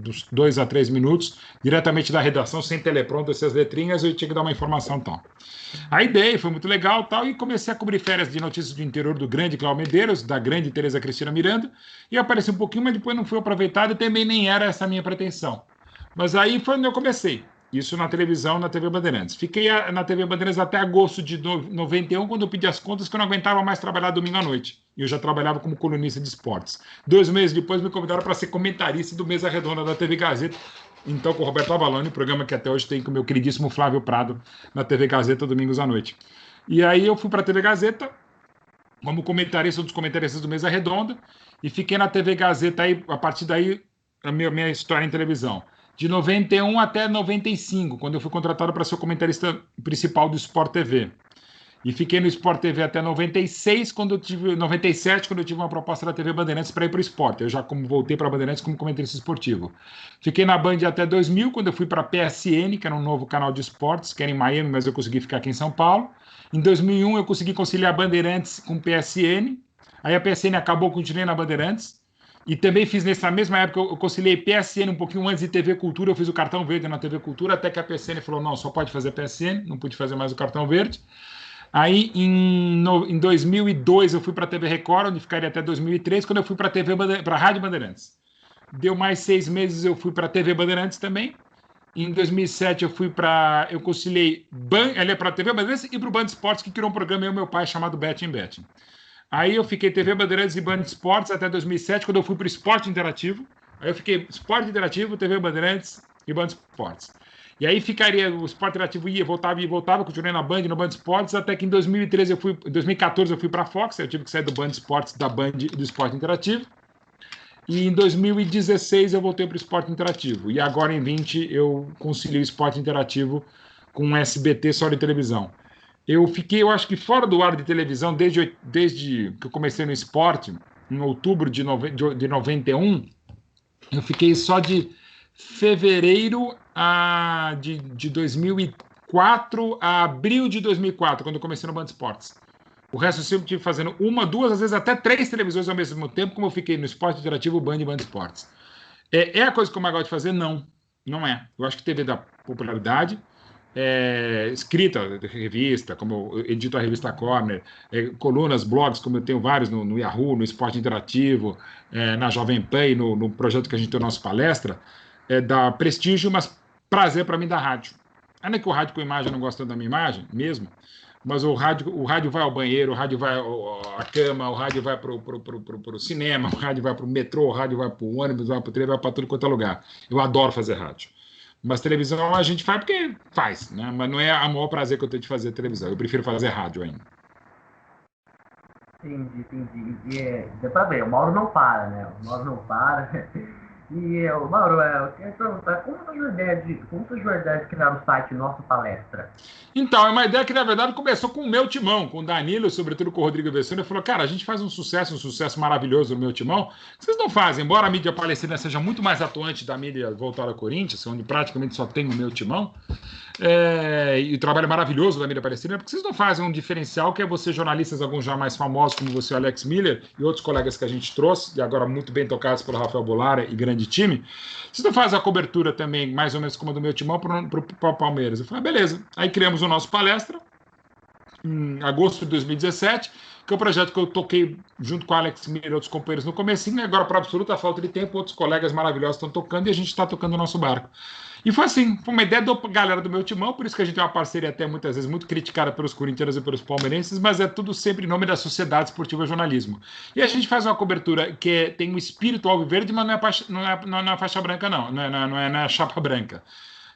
B: dos 2 a 3 minutos, diretamente da redação, sem teleprompter, essas letrinhas, eu tinha que dar uma informação tal. A ideia foi muito legal tal, e comecei a cobrir férias de notícias do interior do grande Cláudio Medeiros, da grande Tereza Cristina Miranda, e apareci um pouquinho, mas depois não fui aproveitado e também nem era essa a minha pretensão. Mas aí foi onde eu comecei. Isso na televisão, na TV Bandeirantes. Fiquei na TV Bandeirantes até agosto de 91, quando eu pedi as contas que eu não aguentava mais trabalhar domingo à noite. E eu já trabalhava como colunista de esportes. 2 meses depois me convidaram para ser comentarista do Mesa Redonda da TV Gazeta, então com o Roberto Avalone, programa que até hoje tem com o meu queridíssimo Flávio Prado na TV Gazeta, domingos à noite. E aí eu fui para a TV Gazeta como comentarista, um dos comentaristas do Mesa Redonda, e fiquei na TV Gazeta aí, a partir daí, a minha história em televisão. De 91 até 95, quando eu fui contratado para ser o comentarista principal do Sport TV. E fiquei no Sport TV até 97, quando eu tive uma proposta da TV Bandeirantes para ir para o esporte. Eu já voltei para a Bandeirantes como comentarista esportivo. Fiquei na Band até 2000, quando eu fui para a PSN, que era um novo canal de esportes, que era em Miami, mas eu consegui ficar aqui em São Paulo. Em 2001 eu consegui conciliar a Bandeirantes com PSN. Aí a PSN acabou, continuei na Bandeirantes. E também fiz nessa mesma época, eu conciliei PSN um pouquinho antes de TV Cultura, eu fiz o cartão verde na TV Cultura, até que a PSN falou: não, só pode fazer PSN, não pude fazer mais o cartão verde. Aí, em 2002, eu fui para a TV Record, onde ficaria até 2003, quando eu fui para a Rádio Bandeirantes. Deu mais 6 meses, eu fui para a TV Bandeirantes também. Em 2007, eu conciliei para a TV Bandeirantes e para o Band Esportes, que criou um programa, eu e meu pai, chamado Betting Betting. Aí eu fiquei TV Bandeirantes e Band Esportes até 2007, quando eu fui para o Esporte Interativo. Aí eu fiquei Esporte Interativo, TV Bandeirantes e Band Esportes. E aí ficaria, o Esporte Interativo voltava, continuei na Band, no Band Esportes, até que em 2014 eu fui para a Fox, eu tive que sair do Band Esportes, da Band e do Esporte Interativo. E em 2016 eu voltei para o Esporte Interativo. E agora em 20 eu concilio o Esporte Interativo com o SBT só de televisão. Eu fiquei, eu acho que fora do ar de televisão, desde que eu comecei no esporte, em outubro de 91, eu fiquei só de fevereiro de 2004 a abril de 2004, quando eu comecei no Band Esportes. O resto eu sempre tive fazendo 1, 2, às vezes até 3 televisões ao mesmo tempo, como eu fiquei no Esporte Interativo, Band e Band Esportes. É a coisa que eu mais gosto de fazer? Não, não é. Eu acho que TV dá popularidade, escrita, revista, como eu edito a revista Corner, colunas, blogs, como eu tenho vários no Yahoo, no Esporte Interativo, na Jovem Pan, no projeto que a gente tem, nossa palestra, dá prestígio, mas prazer para mim da rádio. Ainda que o rádio com imagem eu não gosto tanto da minha imagem, mesmo, mas o rádio vai ao banheiro, o rádio vai à cama, o rádio vai para o cinema, o rádio vai para o metrô, o rádio vai para o ônibus, vai para o trem, vai para tudo quanto é lugar. Eu adoro fazer rádio. Mas televisão a gente faz porque faz, né? Mas não é o maior prazer que eu tenho de fazer televisão. Eu prefiro fazer rádio ainda.
A: Entendi. E dá pra ver, o Mauro não para, né? O Mauro não para. E o Mauro, eu queria perguntar, como surgiu a ideia de criar o site Nossa Palestra?
B: Então, é uma ideia que, na verdade, começou com o meu timão, com o Danilo, sobretudo com o Rodrigo Vessone. Ele falou: cara, a gente faz um sucesso maravilhoso no meu timão. Vocês não fazem, embora a mídia palestina seja muito mais atuante da mídia voltada ao Corinthians, onde praticamente só tem o meu timão, e o trabalho maravilhoso da mídia palestina, porque vocês não fazem um diferencial que é você, jornalistas, alguns já mais famosos, como você, Alex Miller, e outros colegas que a gente trouxe, e agora muito bem tocados pelo Rafael Bolara e grande time, vocês não fazem a cobertura também, mais ou menos como a do meu timão, para o Palmeiras. Eu falei: beleza. Aí criamos o nosso palestra, em agosto de 2017, que é um projeto que eu toquei junto com o Alex Miller e outros companheiros no comecinho, e agora, para absoluta falta de tempo, outros colegas maravilhosos estão tocando, e a gente está tocando o nosso barco. E foi assim, foi uma ideia da galera do meu timão, por isso que a gente tem uma parceria até muitas vezes muito criticada pelos corintianos e pelos palmeirenses, mas é tudo sempre em nome da Sociedade Esportiva Jornalismo. E a gente faz uma cobertura tem um espírito alviverde, mas não é na faixa branca, não é na chapa branca.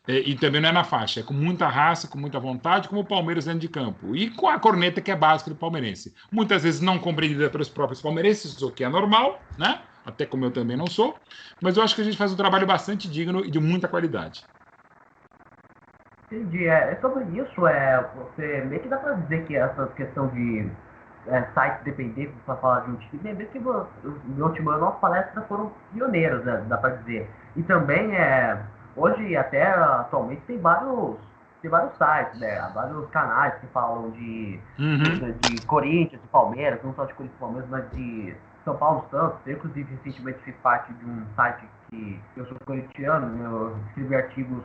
B: E também não é na faixa, é com muita raça, com muita vontade, como o Palmeiras dentro de campo. E com a corneta que é básica do palmeirense. Muitas vezes não compreendida pelos próprios palmeirenses, o que é normal, né? Até como eu também não sou. Mas eu acho que a gente faz um trabalho bastante digno e de muita qualidade.
A: Entendi. Sobre isso, você meio que dá pra dizer que essa questão de sites dependentes para falar de um time, bem que o meu time e a nossa palestra foram pioneiros, né, dá para dizer. E também, hoje até atualmente, tem vários sites, né, vários canais que falam de Corinthians, de Palmeiras, não só de Corinthians e Palmeiras, mas de São Paulo Santos. Eu, inclusive, recentemente fiz parte de um site que eu sou corintiano, eu escrevi artigos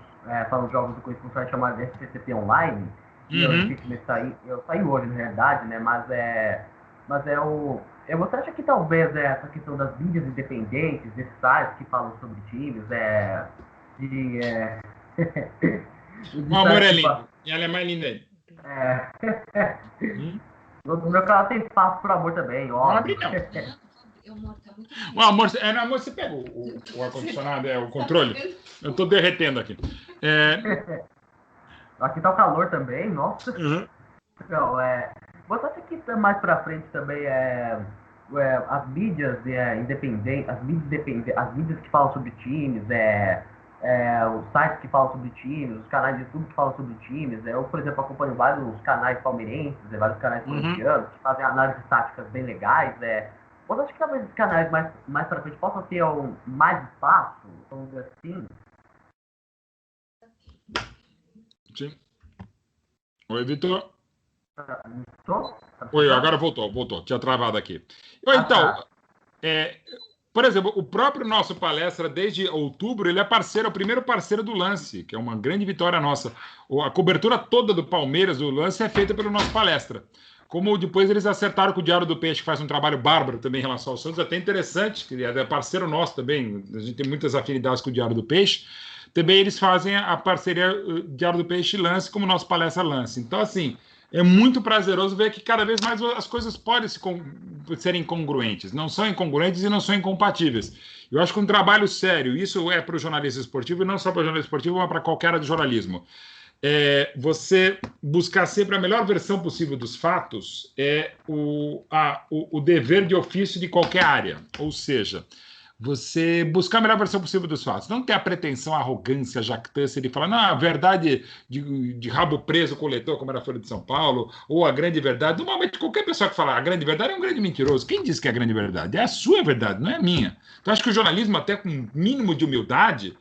A: falando de jogos do Corinthians no site chamado SCCP Online. Eu saí hoje, na realidade, né? Você acha que talvez essa questão das mídias independentes, desses sites que falam sobre times, de.
B: O amor é lindo. E ela é mais linda aí.
A: No meu canal tem espaço por amor também, óbvio.
B: O amor, você pega o ar-condicionado, o controle? Eu tô derretendo aqui.
A: Aqui tá o calor também, nossa. Então, você acha que mais pra frente também as mídias independentes, as mídias que falam sobre times, os sites que falam sobre times, os canais de YouTube que falam sobre times, eu, por exemplo, acompanho vários canais palmeirenses, vários canais corintianos que fazem análises táticas bem legais, você acha que talvez esses canais mais pra frente possam ter mais espaço, vamos dizer assim?
B: Sim. Oi, Vitor.
A: Tô?
B: Oi, agora voltou. Tinha travado aqui. Então, por exemplo, o próprio nosso palestra, desde outubro, ele é o primeiro parceiro do Lance, que é uma grande vitória nossa. A cobertura toda do Palmeiras, do Lance, é feita pelo nosso palestra. Como depois eles acertaram com o Diário do Peixe, que faz um trabalho bárbaro também em relação ao Santos, até interessante, que é parceiro nosso também, a gente tem muitas afinidades com o Diário do Peixe. Também eles fazem a parceria Diário do Peixe Lance, como nosso palestra Lance. Então, assim, é muito prazeroso ver que cada vez mais as coisas podem serem incongruentes. Não são incongruentes e não são incompatíveis. Eu acho que um trabalho sério, isso é para o jornalista esportivo, e não só para o jornalista esportivo, mas para qualquer área do jornalismo. Você buscar sempre a melhor versão possível dos fatos é o dever de ofício de qualquer área. Ou seja, você buscar a melhor versão possível dos fatos. Não ter a pretensão, a arrogância, a jactância de falar, não, a verdade de rabo preso com o leitor, como era a Folha de São Paulo, ou a grande verdade. Normalmente, qualquer pessoa que fala a grande verdade é um grande mentiroso. Quem diz que é a grande verdade? É a sua verdade, não é a minha. Então, acho que o jornalismo, até com um mínimo de humildade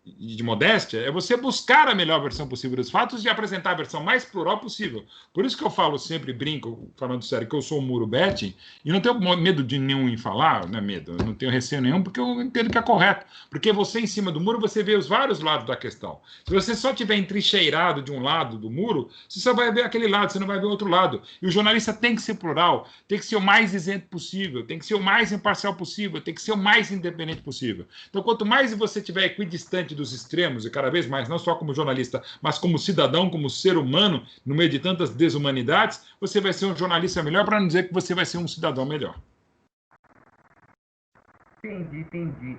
B: e de modéstia, é você buscar a melhor versão possível dos fatos e apresentar a versão mais plural possível. Por isso que eu falo sempre, brinco, falando sério, que eu sou o Muro Betting, e não tenho medo de nenhum em falar, não é medo, eu não tenho receio nenhum, porque eu entendo que é correto. Porque você, em cima do muro, você vê os vários lados da questão. Se você só estiver entrincheirado de um lado do muro, você só vai ver aquele lado, você não vai ver o outro lado. E o jornalista tem que ser plural, tem que ser o mais isento possível, tem que ser o mais imparcial possível, tem que ser o mais independente possível. Então, quanto mais você estiver equidistante dos extremos, e cada vez mais, não só como jornalista, mas como cidadão, como ser humano, no meio de tantas desumanidades, você vai ser um jornalista melhor, para não dizer que você vai ser um cidadão melhor.
A: Entendi.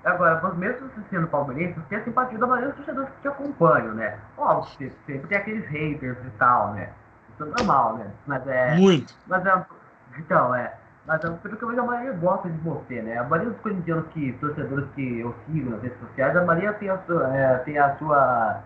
A: Agora, mesmo você sendo palmeirense, você tem a simpatia da maioria dos torcedores que te acompanham, né? Óbvio que sempre tem aqueles haters e tal, né? Isso é normal, né?
B: Muito.
A: Mas pelo que eu vejo, a maioria gosta de você, né? A maioria dos corintianos torcedores que eu sigo nas redes sociais, a maioria tem a sua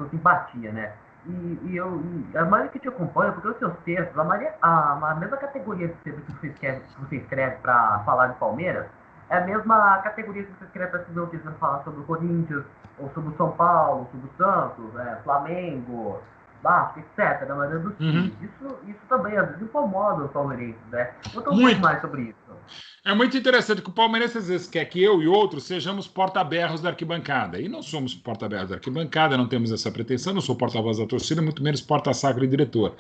A: simpatia, né? E a maioria que te acompanha, porque os seus textos, a mesma categoria que você escreve para falar de Palmeiras, é a mesma categoria que você escreve para se ver falar sobre o Corinthians, ou sobre o São Paulo, sobre o Santos, Flamengo. Vasco, etc., da maioria dos times. Isso também, às vezes, incomoda o palmeirense, né? Conta um pouco mais sobre isso.
B: É muito interessante que o palmeirense às vezes quer que eu e outros sejamos porta-berros da arquibancada. E não somos porta-berros da arquibancada, não temos essa pretensão, não sou porta-voz da torcida, muito menos porta-sacro e diretor.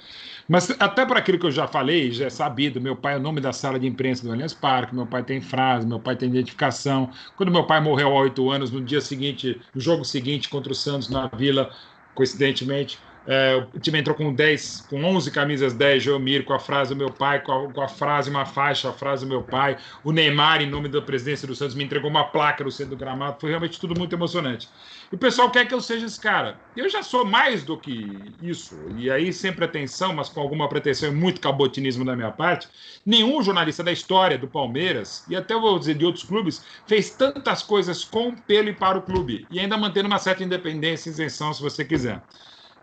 B: Mas até para aquilo que eu já falei, já é sabido, meu pai é o nome da sala de imprensa do Allianz Parque, meu pai tem frase, meu pai tem identificação. Quando meu pai morreu há 8 anos, no dia seguinte, no jogo seguinte contra o Santos na Vila, coincidentemente, o time entrou com 11 camisas 10, Geomir, com a frase do meu pai, com a frase, uma faixa, a frase do meu pai. O Neymar, em nome da presidência do Santos, me entregou uma placa no centro do gramado. Foi realmente tudo muito emocionante. E o pessoal quer que eu seja esse cara. Eu já sou mais do que isso. E aí, sem pretensão, mas com alguma pretensão e muito cabotinismo da minha parte, nenhum jornalista da história do Palmeiras, e até vou dizer de outros clubes, fez tantas coisas com, pelo e para o clube. E ainda mantendo uma certa independência e isenção, se você quiser.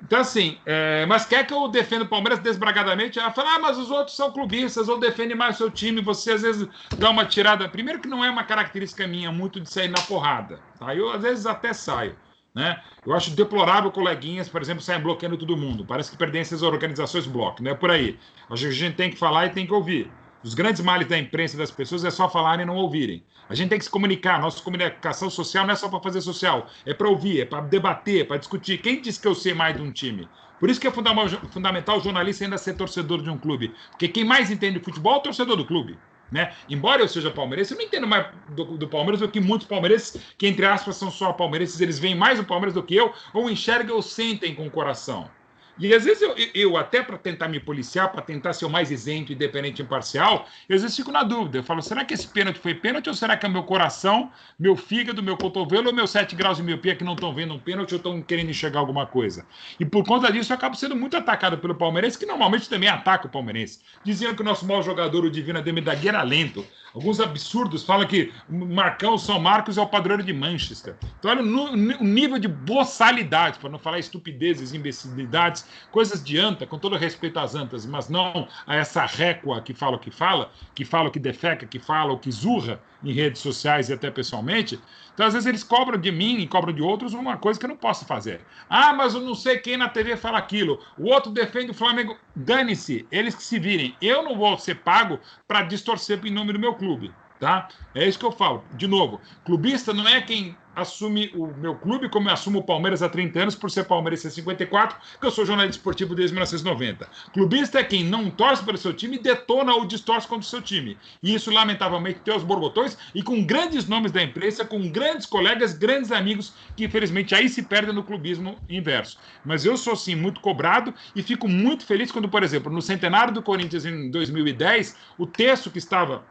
B: Então, assim, mas quer que eu defenda o Palmeiras desbragadamente? Ela fala, mas os outros são clubistas, ou defendem mais o seu time, você às vezes dá uma tirada. Primeiro que não é uma característica minha muito de sair na porrada, tá? Eu às vezes até saio, né? Eu acho deplorável coleguinhas, por exemplo, saem bloqueando todo mundo. Parece que pertencem às organizações bloco, não é por aí. Acho que a gente tem que falar e tem que ouvir. Os grandes males da imprensa e das pessoas é só falarem e não ouvirem. A gente tem que se comunicar. Nossa comunicação social não é só para fazer social. É para ouvir, é para debater, para discutir. Quem disse que eu sei mais de um time? Por isso que é fundamental o jornalista ainda ser torcedor de um clube. Porque quem mais entende de futebol é o torcedor do clube. Né? Embora eu seja palmeirense, eu não entendo mais do Palmeiras do que muitos palmeirenses, que entre aspas são só palmeirenses, eles veem mais o Palmeiras do que eu, ou enxergam ou sentem com o coração. E às vezes eu até para tentar me policiar, para tentar ser o mais isento, independente e imparcial, eu às vezes fico na dúvida. Eu falo, será que esse pênalti foi pênalti ou será que é meu coração, meu fígado, meu cotovelo ou meus 7 graus de miopia que não estão vendo um pênalti ou estão querendo enxergar alguma coisa? E por conta disso eu acabo sendo muito atacado pelo palmeirense, que normalmente também ataca o palmeirense. Diziam que o nosso maior jogador, o Divino Ademir, era lento. Alguns absurdos falam que o Marcão São Marcos é o padroeiro de Manchester. Então, olha o nível de boçalidade, para não falar estupidezes, imbecilidades, coisas de anta, com todo respeito às antas, mas não a essa récua que fala o que defeca, que fala o que zurra em redes sociais e até pessoalmente. Então, às vezes, eles cobram de mim e cobram de outros uma coisa que eu não posso fazer. Ah, mas eu não sei quem na TV fala aquilo. O outro defende o Flamengo. Dane-se, eles que se virem. Eu não vou ser pago para distorcer em nome do meu clube. Tá? É isso que eu falo. De novo, clubista não é quem assume o meu clube como eu assumo o Palmeiras há 30 anos por ser palmeirense há 54, que eu sou jornalista esportivo desde 1990. Clubista é quem não torce pelo seu time e detona ou distorce contra o seu time. E isso, lamentavelmente, tem os borbotões e com grandes nomes da imprensa, com grandes colegas, grandes amigos, que infelizmente aí se perdem no clubismo inverso. Mas eu sou, sim, muito cobrado e fico muito feliz quando, por exemplo, no centenário do Corinthians em 2010, o texto que estava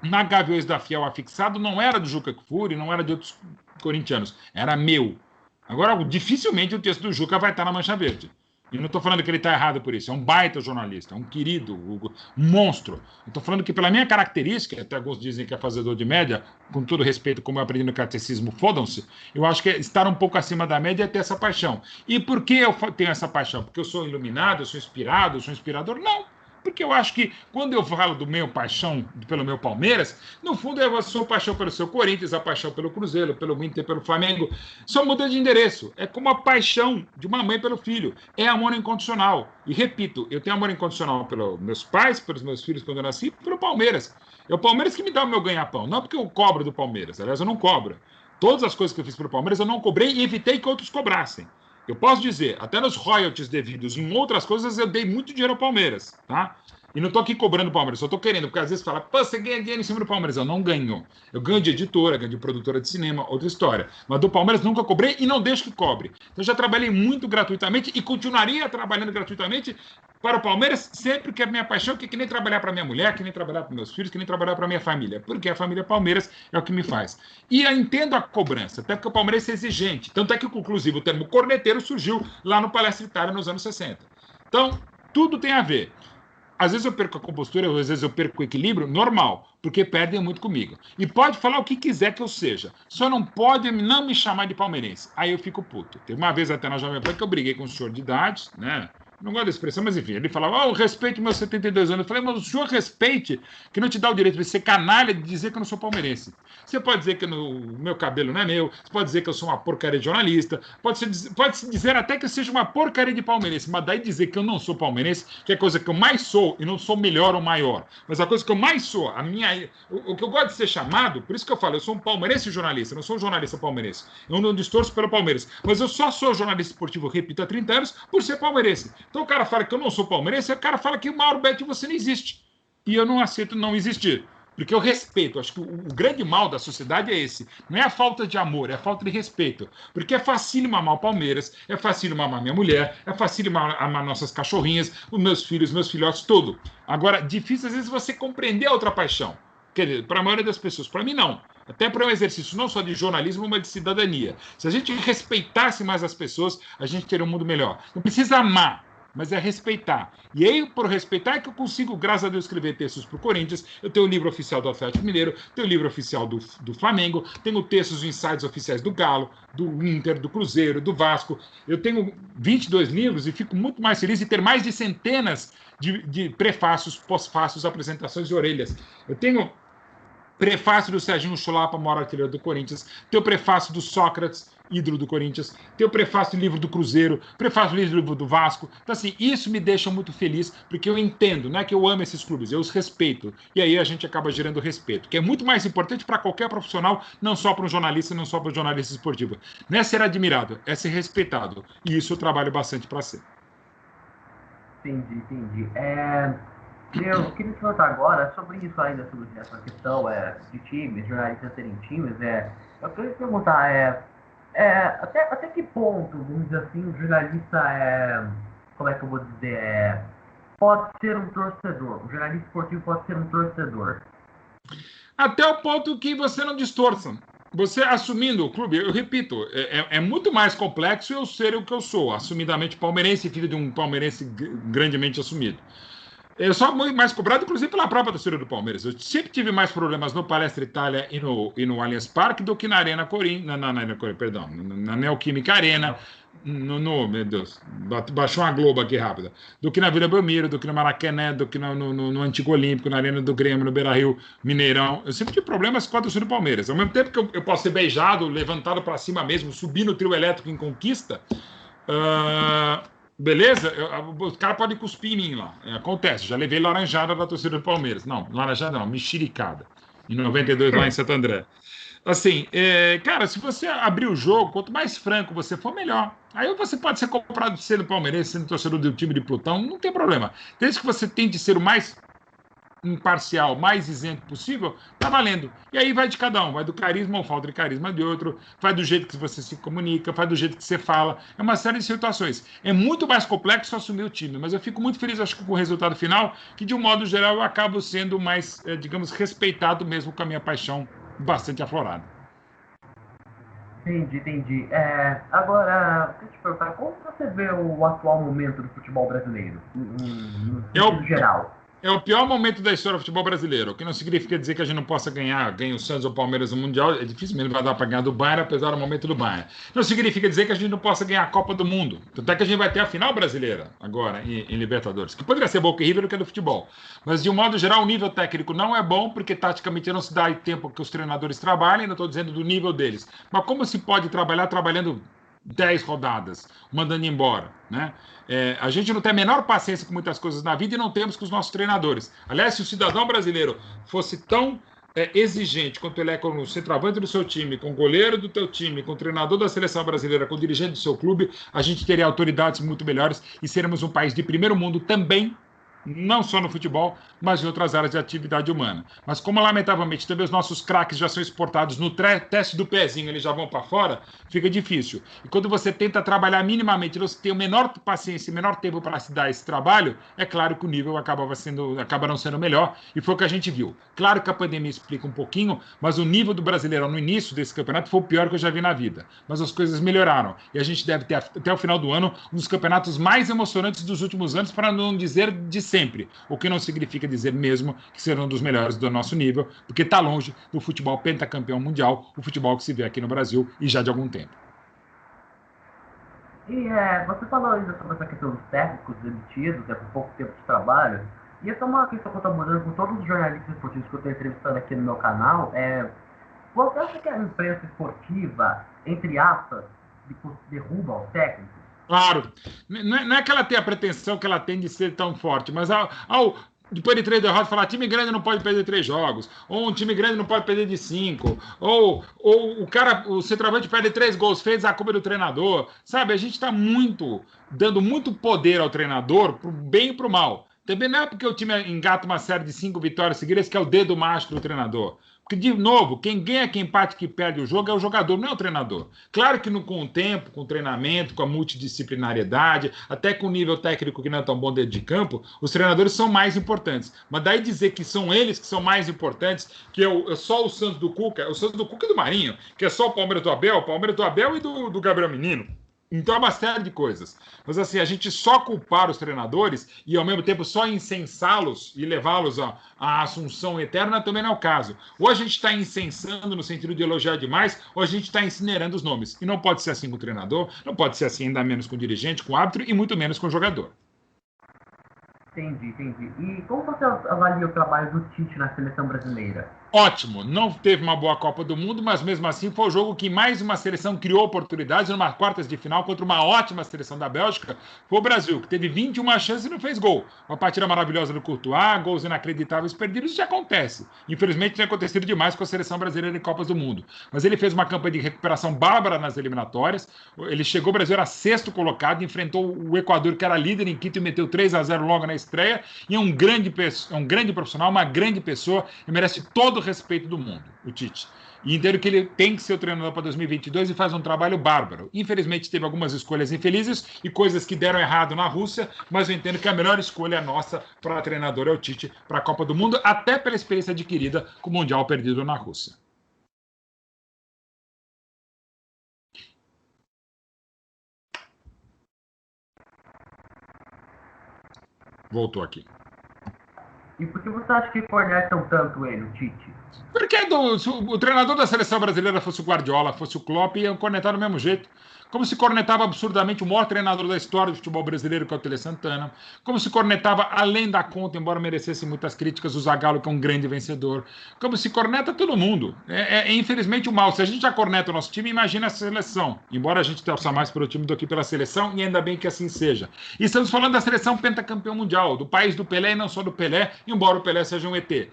B: na Gaviões da Fiel afixado não era do Juca Kfouri, não era de outros corintianos, era meu. Agora, dificilmente o texto do Juca vai estar na Mancha Verde. E não estou falando que ele está errado por isso. É um baita jornalista, é um querido, um monstro. Estou falando que, pela minha característica, até alguns dizem que é fazedor de média, com todo respeito, como eu aprendi no catecismo, fodam-se, eu acho que é estar um pouco acima da média é ter essa paixão. E por que eu tenho essa paixão? Porque eu sou iluminado, eu sou inspirado, eu sou inspirador? Não. Porque eu acho que quando eu falo do meu paixão pelo meu Palmeiras, no fundo é a sua paixão pelo seu Corinthians, a paixão pelo Cruzeiro, pelo Inter, pelo Flamengo. Só muda de endereço. É como a paixão de uma mãe pelo filho. É amor incondicional. E repito, eu tenho amor incondicional pelos meus pais, pelos meus filhos quando eu nasci, e pelo Palmeiras. É o Palmeiras que me dá o meu ganha-pão. Não porque eu cobro do Palmeiras. Aliás, eu não cobro. Todas as coisas que eu fiz pelo Palmeiras eu não cobrei e evitei que outros cobrassem. Eu posso dizer, até nos royalties devidos, em outras coisas, eu dei muito dinheiro ao Palmeiras, tá? E não estou aqui cobrando o Palmeiras, só estou querendo, porque às vezes fala, pô, você ganha dinheiro em cima do Palmeiras. Eu não ganho. Eu ganho de editora, ganho de produtora de cinema, outra história. Mas do Palmeiras nunca cobrei e não deixo que cobre. Então eu já trabalhei muito gratuitamente e continuaria trabalhando gratuitamente para o Palmeiras sempre que é a minha paixão, que nem trabalhar para minha mulher, que nem trabalhar para meus filhos, que nem trabalhar para minha família. Porque a família Palmeiras é o que me faz. E eu entendo a cobrança, até porque o Palmeiras é exigente. Tanto é que, inclusive, o termo corneteiro surgiu lá no Palestra Itália nos anos 60. Então, tudo tem a ver. Às vezes eu perco a compostura, às vezes eu perco o equilíbrio, normal, porque perdem muito comigo. E pode falar o que quiser que eu seja, só não pode não me chamar de palmeirense. Aí eu fico puto. Teve uma vez até na Jovem Pan que eu briguei com um senhor de idade, né? não gosto da expressão, mas enfim, ele falava, respeite meus 72 anos. Eu falei, mas o senhor respeite, que não te dá o direito de ser canalha de dizer que eu não sou palmeirense. Você pode dizer que o meu cabelo não é meu, você pode dizer que eu sou uma porcaria de jornalista, pode-se dizer até que eu seja uma porcaria de palmeirense, mas daí dizer que eu não sou palmeirense, que é a coisa que eu mais sou, e não sou melhor ou maior, mas a coisa que eu mais sou, o que eu gosto de ser chamado, por isso que eu falo, eu sou um palmeirense jornalista, não sou um jornalista palmeirense, eu não distorço pelo Palmeiras, mas eu só sou jornalista esportivo, repito, há 30 anos, por ser palmeirense. Então o cara fala que eu não sou palmeirense, o cara fala que o Mauro Betti você não existe. E eu não aceito não existir. Porque eu respeito. Acho que o grande mal da sociedade é esse. Não é a falta de amor, é a falta de respeito. Porque é facílimo amar o Palmeiras, é facílimo amar minha mulher, é facílimo amar nossas cachorrinhas, os meus filhos, meus filhotes, tudo. Agora, difícil às vezes você compreender a outra paixão. Quer dizer, para a maioria das pessoas. Para mim, não. Até para um exercício não só de jornalismo, mas de cidadania. Se a gente respeitasse mais as pessoas, a gente teria um mundo melhor. Não precisa amar, mas é respeitar. E aí, por respeitar, é que eu consigo, graças a Deus, escrever textos para o Corinthians. Eu tenho o livro oficial do Atlético Mineiro, tenho o livro oficial do Flamengo, tenho textos e insights oficiais do Galo, do Inter, do Cruzeiro, do Vasco. Eu tenho 22 livros e fico muito mais feliz de ter mais de centenas de prefácios, pós-fácios, apresentações e orelhas. Eu tenho prefácio do Serginho Chulapa, maior artilheiro do Corinthians, tem o prefácio do Sócrates, ídolo do Corinthians, tem o prefácio do livro do Cruzeiro, prefácio do livro do Vasco. Então, assim, isso me deixa muito feliz, porque eu entendo, não é que eu amo esses clubes, eu os respeito. E aí a gente acaba gerando respeito, que é muito mais importante para qualquer profissional, não só para um jornalista, não só para um jornalista esportivo. Não é ser admirado, é ser respeitado. E isso eu trabalho bastante para ser.
A: Entendi. Eu queria te perguntar agora sobre isso ainda, sobre essa questão de times, jornalistas terem times. Eu queria te perguntar, até que ponto, vamos dizer assim, o jornalista como é que eu vou dizer, pode ser um torcedor, o jornalista esportivo pode ser um torcedor?
B: Até o ponto que você não distorça. Você assumindo o clube, eu repito, é muito mais complexo eu ser o que eu sou, assumidamente palmeirense, filho de um palmeirense grandemente assumido. Eu sou muito mais cobrado, inclusive, pela própria torcida do Palmeiras. Eu sempre tive mais problemas no Palestra Itália e no Allianz Parque do que na Arena Corinthians, na Neoquímica Arena, meu Deus, baixou uma Globo aqui rápida, do que na Vila Belmiro, do que no Maracanã, do que no Antigo Olímpico, na Arena do Grêmio, no Beira-Rio, Mineirão. Eu sempre tive problemas com a torcida do Palmeiras. Ao mesmo tempo que eu posso ser beijado, levantado para cima mesmo, subir no trio elétrico em conquista, beleza? O cara pode cuspir em mim lá. Acontece. Já levei laranjada da torcida do Palmeiras. Não, laranjada não, mexericada. Em 92 lá em Santo André. Assim, cara, se você abrir o jogo, quanto mais franco você for, melhor. Aí você pode ser comprado de ser do Palmeiras, sendo torcedor do time de Plutão, não tem problema. Desde que você tente ser o mais imparcial, mais isento possível, tá valendo. E aí vai de cada um, vai do carisma ou falta de carisma de outro, vai do jeito que você se comunica, vai do jeito que você fala. É uma série de situações. É muito mais complexo assumir o time, mas eu fico muito feliz, acho que com o resultado final, que de um modo geral eu acabo sendo mais, digamos, respeitado mesmo com a minha paixão bastante aflorada.
A: Entendi. Agora, deixa eu te perguntar, como você vê o atual momento do futebol brasileiro, no sentido geral?
B: É o pior momento da história do futebol brasileiro, o que não significa dizer que a gente não possa ganha o Santos ou o Palmeiras no Mundial, é dificilmente vai dar para ganhar do Bayern, apesar do momento do Bayern. Não significa dizer que a gente não possa ganhar a Copa do Mundo, tanto é que a gente vai ter a final brasileira agora em Libertadores, que poderia ser Boca e River, que é do futebol. Mas, de um modo geral, o nível técnico não é bom, porque taticamente não se dá tempo que os treinadores trabalhem, não estou dizendo do nível deles. Mas como se pode trabalhar trabalhando 10 rodadas, mandando embora, né? A gente não tem a menor paciência com muitas coisas na vida e não temos com os nossos treinadores. Aliás, se o cidadão brasileiro fosse tão exigente quanto ele é com o centroavante do seu time, com o goleiro do teu time, com o treinador da seleção brasileira, com o dirigente do seu clube, a gente teria autoridades muito melhores e seremos um país de primeiro mundo também, não só no futebol, mas em outras áreas de atividade humana. Mas como, lamentavelmente, também os nossos craques já são exportados no teste do pezinho, eles já vão para fora, fica difícil. E quando você tenta trabalhar minimamente, você tem o menor paciência e menor tempo para se dar esse trabalho, é claro que o nível acaba não sendo melhor, e foi o que a gente viu. Claro que a pandemia explica um pouquinho, mas o nível do Brasileirão no início desse campeonato foi o pior que eu já vi na vida. Mas as coisas melhoraram, e a gente deve ter, até o final do ano, um dos campeonatos mais emocionantes dos últimos anos, para não dizer de sempre, o que não significa dizer mesmo que serão um dos melhores do nosso nível, porque está longe do futebol pentacampeão mundial, o futebol que se vê aqui no Brasil e já de algum tempo.
A: E você falou ainda sobre essa questão dos técnicos demitidos, por pouco tempo de trabalho. E essa é uma questão que eu estou abordando com todos os jornalistas esportivos que eu estou entrevistando aqui no meu canal. Você acha que a imprensa esportiva, entre aspas, derruba os técnicos?
B: Claro, não é que ela tenha a pretensão que ela tem de ser tão forte, mas depois de 3 derrotas, falar time grande não pode perder 3 jogos, ou um time grande não pode perder de 5, ou o centroavante perde 3 gols feitos, a culpa é do treinador. Sabe, a gente está dando muito poder ao treinador, pro bem e pro mal. Também não é porque o time engata uma série de 5 vitórias seguidas que é o dedo mágico do treinador. Porque, de novo, quem ganha, quem empate, que perde o jogo é o jogador, não é o treinador. Claro que com o tempo, com o treinamento, com a multidisciplinariedade, até com o nível técnico que não é tão bom dentro de campo, os treinadores são mais importantes. Mas daí dizer que são eles que são mais importantes, que é só o Santos do Cuca, o Santos do Cuca e do Marinho, que é só o Palmeiras do Abel e do Gabriel Menino. Então é uma série de coisas. Mas assim, a gente só culpar os treinadores e ao mesmo tempo só incensá-los e levá-los à assunção eterna também não é o caso. Ou a gente está incensando no sentido de elogiar demais, ou a gente está incinerando os nomes. E não pode ser assim com o treinador, não pode ser assim ainda menos com o dirigente, com o árbitro e muito menos com o jogador.
A: Entendi, entendi. E como você avalia o trabalho do Tite na seleção brasileira?
B: Ótimo, não teve uma boa Copa do Mundo, mas mesmo assim foi o jogo que mais uma seleção criou oportunidades numa quartas de final contra uma ótima seleção da Bélgica. Foi o Brasil, que teve 21 chances e não fez gol. Uma partida maravilhosa do Courtois, gols inacreditáveis perdidos, isso já acontece. Infelizmente tem acontecido demais com a seleção brasileira em Copas do Mundo. Mas ele fez uma campanha de recuperação bárbara nas eliminatórias. Ele chegou, o Brasil era sexto colocado, enfrentou o Equador, que era líder em Quito, e meteu 3-0 logo na estreia. E é um grande profissional, uma grande pessoa, e merece todo respeito do mundo, o Tite. E entendo que ele tem que ser o treinador para 2022 e faz um trabalho bárbaro. Infelizmente, teve algumas escolhas infelizes e coisas que deram errado na Rússia, mas eu entendo que a melhor escolha nossa para treinador é o Tite para a Copa do Mundo, até pela experiência adquirida com o Mundial perdido na Rússia. Voltou aqui.
A: E por que você acha que cornetam tanto ele, o Tite?
B: Porque se o treinador da seleção brasileira fosse o Guardiola, fosse o Klopp, iam cornetar do mesmo jeito. Como se cornetava absurdamente o maior treinador da história do futebol brasileiro, que é o Tele Santana. Como se cornetava, além da conta, embora merecesse muitas críticas, o Zagallo, que é um grande vencedor. Como se corneta todo mundo. Infelizmente o mal. Se a gente já corneta o nosso time, imagina a seleção. Embora a gente torça mais pelo time do que pela seleção, e ainda bem que assim seja. E estamos falando da seleção pentacampeão mundial, do país do Pelé e não só do Pelé, embora o Pelé seja um ET.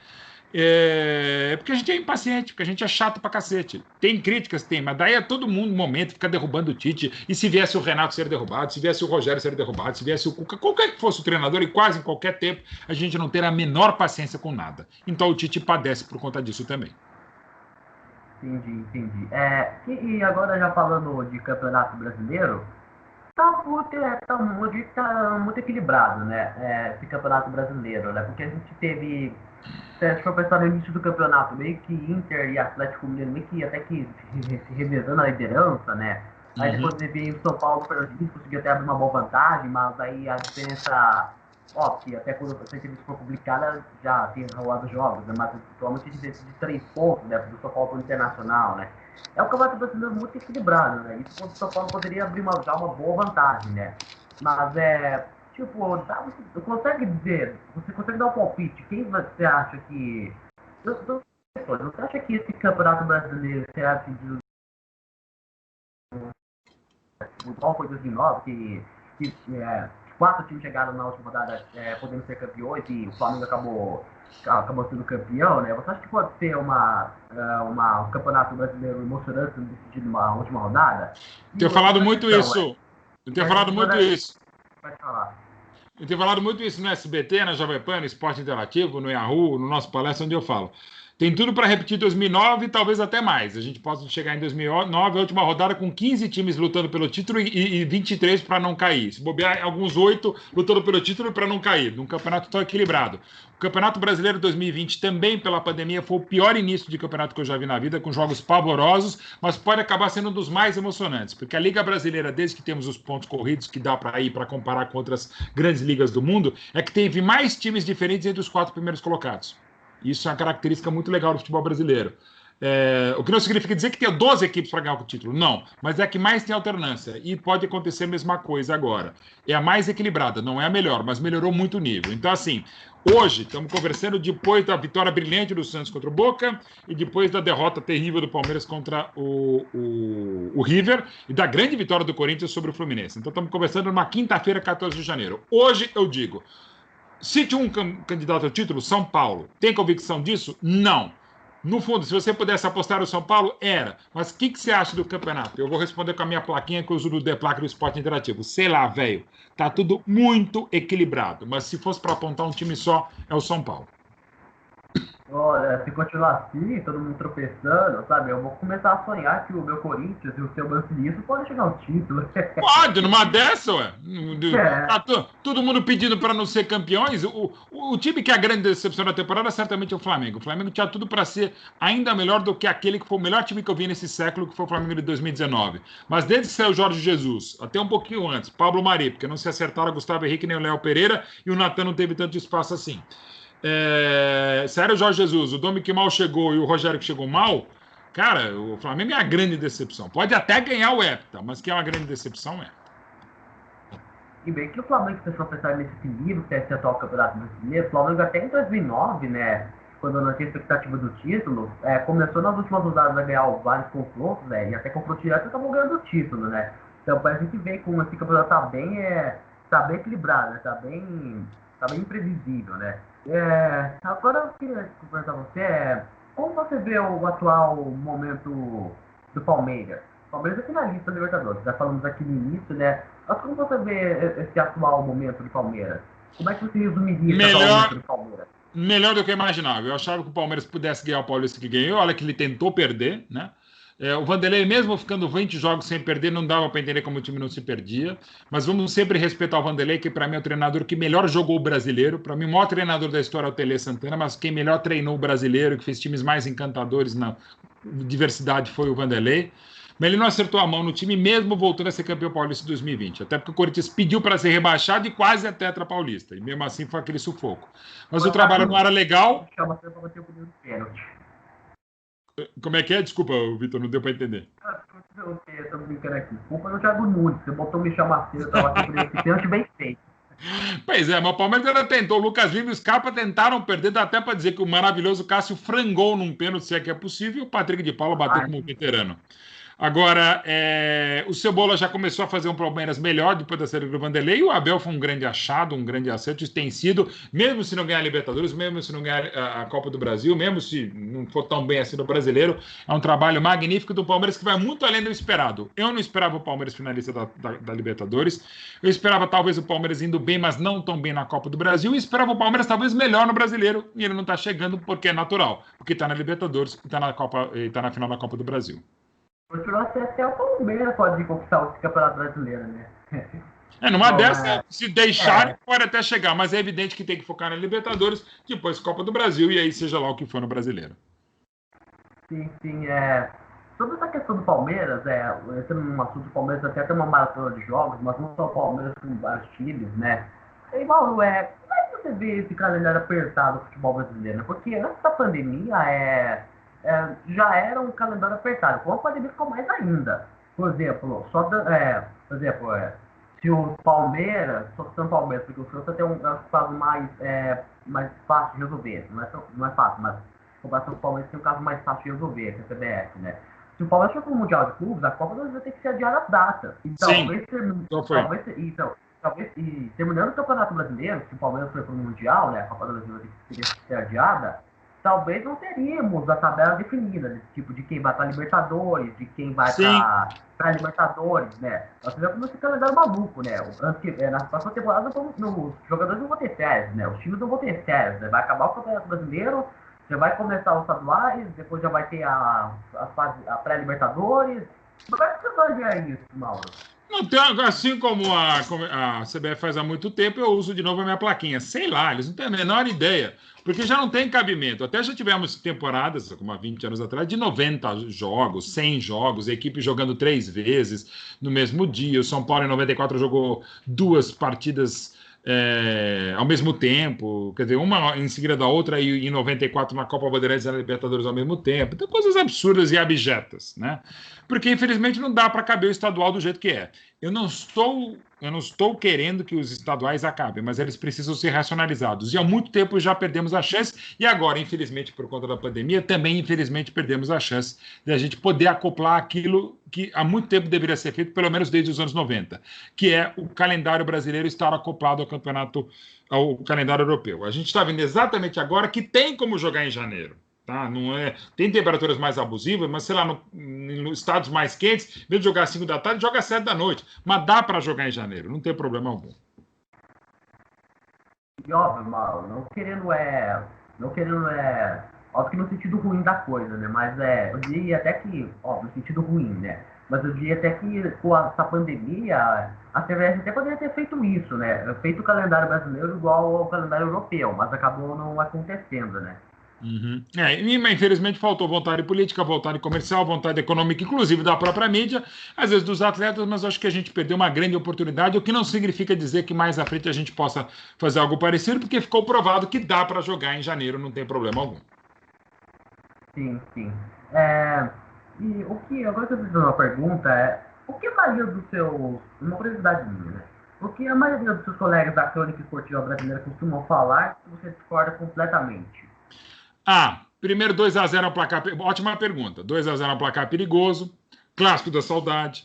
B: Porque a gente é impaciente, porque a gente é chato pra cacete. Tem críticas, tem, mas daí a todo mundo, no momento, fica derrubando o Tite. E se viesse o Renato ser derrubado, se viesse o Rogério ser derrubado, se viesse o Cuca, qualquer que fosse o treinador, e quase em qualquer tempo, a gente não ter a menor paciência com nada. Então o Tite padece por conta disso também.
A: Entendi, entendi. E agora já falando de Campeonato Brasileiro, tá muito equilibrado, né? Esse Campeonato Brasileiro, né? Porque a gente teve, se a gente for pensar no início do campeonato, meio que Inter e Atlético Mineiro meio que até que se revezando a liderança, né? Aí depois veio o São Paulo, conseguiu até abrir uma boa vantagem, mas aí a diferença, que até quando a entrevista for publicada já tem rolado jogos, né? Mas atualmente a diferença de 3 pontos, né? Do São Paulo para o Internacional, né? É um campeonato brasileiro muito equilibrado, né? Isso quando o São Paulo poderia abrir já uma boa vantagem, né? Mas você consegue dizer, você consegue dar um palpite, quem você acha que... Você acha que esse campeonato brasileiro será decidido igual foi 2009, que 4 times chegaram na última rodada podendo ser campeões e o Flamengo acabou sendo campeão, né? Você acha que pode ser um campeonato brasileiro emocionante decidido numa última rodada?
B: Eu tenho falado muito isso. Eu tenho falado muito isso.
A: Pode falar.
B: Eu tenho falado muito isso no SBT, na Jovem Pan, no Esporte Interativo, no Yahoo, no nosso palestra, onde eu falo. Tem tudo para repetir 2009 e talvez até mais. A gente possa chegar em 2009, a última rodada, com 15 times lutando pelo título e 23 para não cair. Se bobear, alguns 8 lutando pelo título para não cair. Num campeonato tão equilibrado. O Campeonato Brasileiro 2020, também pela pandemia, foi o pior início de campeonato que eu já vi na vida, com jogos pavorosos, mas pode acabar sendo um dos mais emocionantes. Porque a Liga Brasileira, desde que temos os pontos corridos, que dá para ir para comparar com outras grandes ligas do mundo, é que teve mais times diferentes entre os 4 primeiros colocados. Isso é uma característica muito legal do futebol brasileiro. O que não significa dizer que tem 12 equipes para ganhar o título, não. Mas é a que mais tem alternância. E pode acontecer a mesma coisa agora. É a mais equilibrada, não é a melhor, mas melhorou muito o nível. Então, assim, hoje estamos conversando depois da vitória brilhante do Santos contra o Boca e depois da derrota terrível do Palmeiras contra o River e da grande vitória do Corinthians sobre o Fluminense. Então, estamos conversando numa quinta-feira, 14 de janeiro. Hoje, eu digo, se tinha um candidato ao título, São Paulo. Tem convicção disso? Não. No fundo, se você pudesse apostar no São Paulo, era. Mas o que você acha do campeonato? Eu vou responder com a minha plaquinha que eu uso do Deplaque do Esporte Interativo. Sei lá, velho. Tá tudo muito equilibrado. Mas se fosse para apontar um time só, é o São Paulo.
A: Olha, se continuar assim, todo mundo tropeçando, sabe? Eu vou começar a sonhar que o meu Corinthians e o seu Brancilista podem chegar ao título.
B: Pode, numa dessa, ué.
A: É.
B: Tá todo mundo pedindo para não ser campeões. O time que é a grande decepção da temporada certamente é o Flamengo. O Flamengo tinha tudo para ser ainda melhor do que aquele que foi o melhor time que eu vi nesse século, que foi o Flamengo de 2019. Mas desde que saiu o Jorge Jesus, até um pouquinho antes, Pablo Mari, porque não se acertaram o Gustavo Henrique nem o Léo Pereira, e o Natan não teve tanto espaço assim. Sério, Jorge Jesus, o Domi que mal chegou e o Rogério que chegou mal, cara, o Flamengo é a grande decepção. Pode até ganhar o Hepta, mas que é uma grande decepção, é.
A: E bem que o Flamengo deixou pensar nesse equilíbrio que é esse atual Campeonato Brasileiro. O Flamengo até em 2009, né, quando não tinha expectativa do título, começou nas últimas rodadas a ganhar vários confrontos, né, e até confronto direto estavam ganhando o título, né. Então parece que vem com esse campeonato tá bem equilibrado, né, tá bem imprevisível, né. Agora eu queria perguntar a você, como você vê o atual momento do Palmeiras? O Palmeiras é finalista da Libertadores, já falamos aqui no início, né? Mas como você vê esse atual momento do Palmeiras? Como é que você resumiria esse atual momento do Palmeiras?
B: Melhor do que eu imaginava. Eu achava que o Palmeiras pudesse ganhar o Paulista que ganhou. Olha que ele tentou perder, né? O Vanderlei, mesmo ficando 20 jogos sem perder, não dava para entender como o time não se perdia. Mas vamos sempre respeitar o Vanderlei, que para mim é o treinador que melhor jogou o brasileiro. Para mim, o maior treinador da história é o Tele Santana, mas quem melhor treinou o brasileiro, que fez times mais encantadores na diversidade, foi o Vanderlei. Mas ele não acertou a mão no time, mesmo voltando a ser campeão paulista em 2020. Até porque o Corinthians pediu para ser rebaixado e quase é tetra paulista. E mesmo assim foi aquele sufoco. Mas o trabalho não era legal. Como é que é? Desculpa, Vitor, não deu para entender.
A: Eu tô brincando aqui. Culpa no Thiago Nunes. Você botou o Michel Macedo, eu tava aqui por esse pênalti bem feito.
B: Pois é, mas o Palmeiras ainda tentou. O Lucas Lima e os Scarpa tentaram perder. Dá até para dizer que o maravilhoso Cássio frangou num pênalti, se é que é possível, e o Patrick de Paula bateu como veterano. Agora, o Cebola já começou a fazer um Palmeiras melhor depois da saída do Vanderlei, e o Abel foi um grande achado, um grande acerto. Isso tem sido, mesmo se não ganhar a Libertadores, mesmo se não ganhar a Copa do Brasil, mesmo se não for tão bem assim no brasileiro, é um trabalho magnífico do Palmeiras que vai muito além do esperado. Eu não esperava o Palmeiras finalista da Libertadores, eu esperava talvez o Palmeiras indo bem, mas não tão bem na Copa do Brasil, e esperava o Palmeiras talvez melhor no brasileiro, e ele não está chegando porque é natural, porque está na Libertadores e está na final da Copa do Brasil.
A: Continuar a ser até o Palmeiras pode conquistar o Campeonato Brasileiro, né?
B: Numa dessa, se deixar, pode até chegar, mas é evidente que tem que focar na Libertadores, depois Copa do Brasil, e aí seja lá o que for no brasileiro.
A: Sim. Sobre essa questão do Palmeiras, entrando num assunto do Palmeiras, até tem uma maratona de jogos, mas não só o Palmeiras, com vários times, né? E, Mauro, como é que você vê esse calendário apertado do futebol brasileiro? Né? Porque antes da pandemia, já era um calendário apertado. Com a pandemia ficou mais ainda. Por exemplo, se o Palmeiras, só que o Palmeiras, porque o Santos tem um caso mais fácil de resolver. Não é fácil, mas em comparação com o Palmeiras tem um caso mais fácil de resolver, que é a CBF, né? Se o Palmeiras for para o Mundial de Clubes, a Copa do Brasil vai ter que ser adiada as datas. Então, talvez terminando o Campeonato Brasileiro, se o Palmeiras for para o Mundial, né, a Copa do Brasil vai ter que ser adiada, talvez não teríamos a tabela definida, desse tipo de quem vai para a Libertadores, de quem vai para a Libertadores, né? Nós tivemos esse calendário maluco, né? Na próxima temporada, os jogadores não vão ter férias, né? Os times não vão ter férias, né? Vai acabar o Campeonato Brasileiro, já vai começar os estaduais, depois já vai ter a pré-Libertadores. Como é que você vai ver isso, Mauro?
B: Assim como a CBF faz há muito tempo, eu uso de novo a minha plaquinha. Sei lá, eles não têm a menor ideia, porque já não tem cabimento. Até já tivemos temporadas, como há 20 anos atrás, de 90 jogos, 100 jogos, a equipe jogando 3 vezes no mesmo dia. O São Paulo, em 94, jogou 2 partidas ao mesmo tempo, quer dizer, uma em seguida da outra, e em 94 na Copa Bandeirantes e na Libertadores ao mesmo tempo. Então, coisas absurdas e abjetas, né? Porque, infelizmente, não dá para caber o estadual do jeito que é. Eu não estou querendo que os estaduais acabem, mas eles precisam ser racionalizados. E há muito tempo já perdemos a chance, e agora, infelizmente, por conta da pandemia, também, infelizmente, perdemos a chance de a gente poder acoplar aquilo que há muito tempo deveria ser feito, pelo menos desde os anos 90, que é o calendário brasileiro estar acoplado ao calendário europeu. A gente está vendo exatamente agora que tem como jogar em janeiro. Tá? Não é, tem temperaturas mais abusivas, mas sei lá, nos estados mais quentes, em vez de jogar às 5 da tarde, joga às 7 da noite. Mas dá para jogar em janeiro, não tem problema algum.
A: E óbvio, Mauro, não querendo óbvio que no sentido ruim da coisa, né? Mas eu diria até que, óbvio, no sentido ruim, né? Mas eu diria até que com essa pandemia, a CBF até poderia ter feito isso, né? Feito o calendário brasileiro igual ao calendário europeu, mas acabou não acontecendo, né?
B: Uhum. Mas infelizmente faltou vontade política, vontade comercial, vontade econômica, inclusive da própria mídia, às vezes dos atletas, mas acho que a gente perdeu uma grande oportunidade, o que não significa dizer que mais à frente a gente possa fazer algo parecido, porque ficou provado que dá para jogar em janeiro, não tem problema algum.
A: Sim, sim. E agora que eu fiz uma pergunta, o que a maioria dos seus, uma curiosidade minha, né? O que a maioria dos seus colegas da crônica esportiva brasileira costumam falar que você discorda completamente?
B: Primeiro 2-0 é um placar. Ótima pergunta. 2-0 é um placar perigoso. Clássico da saudade.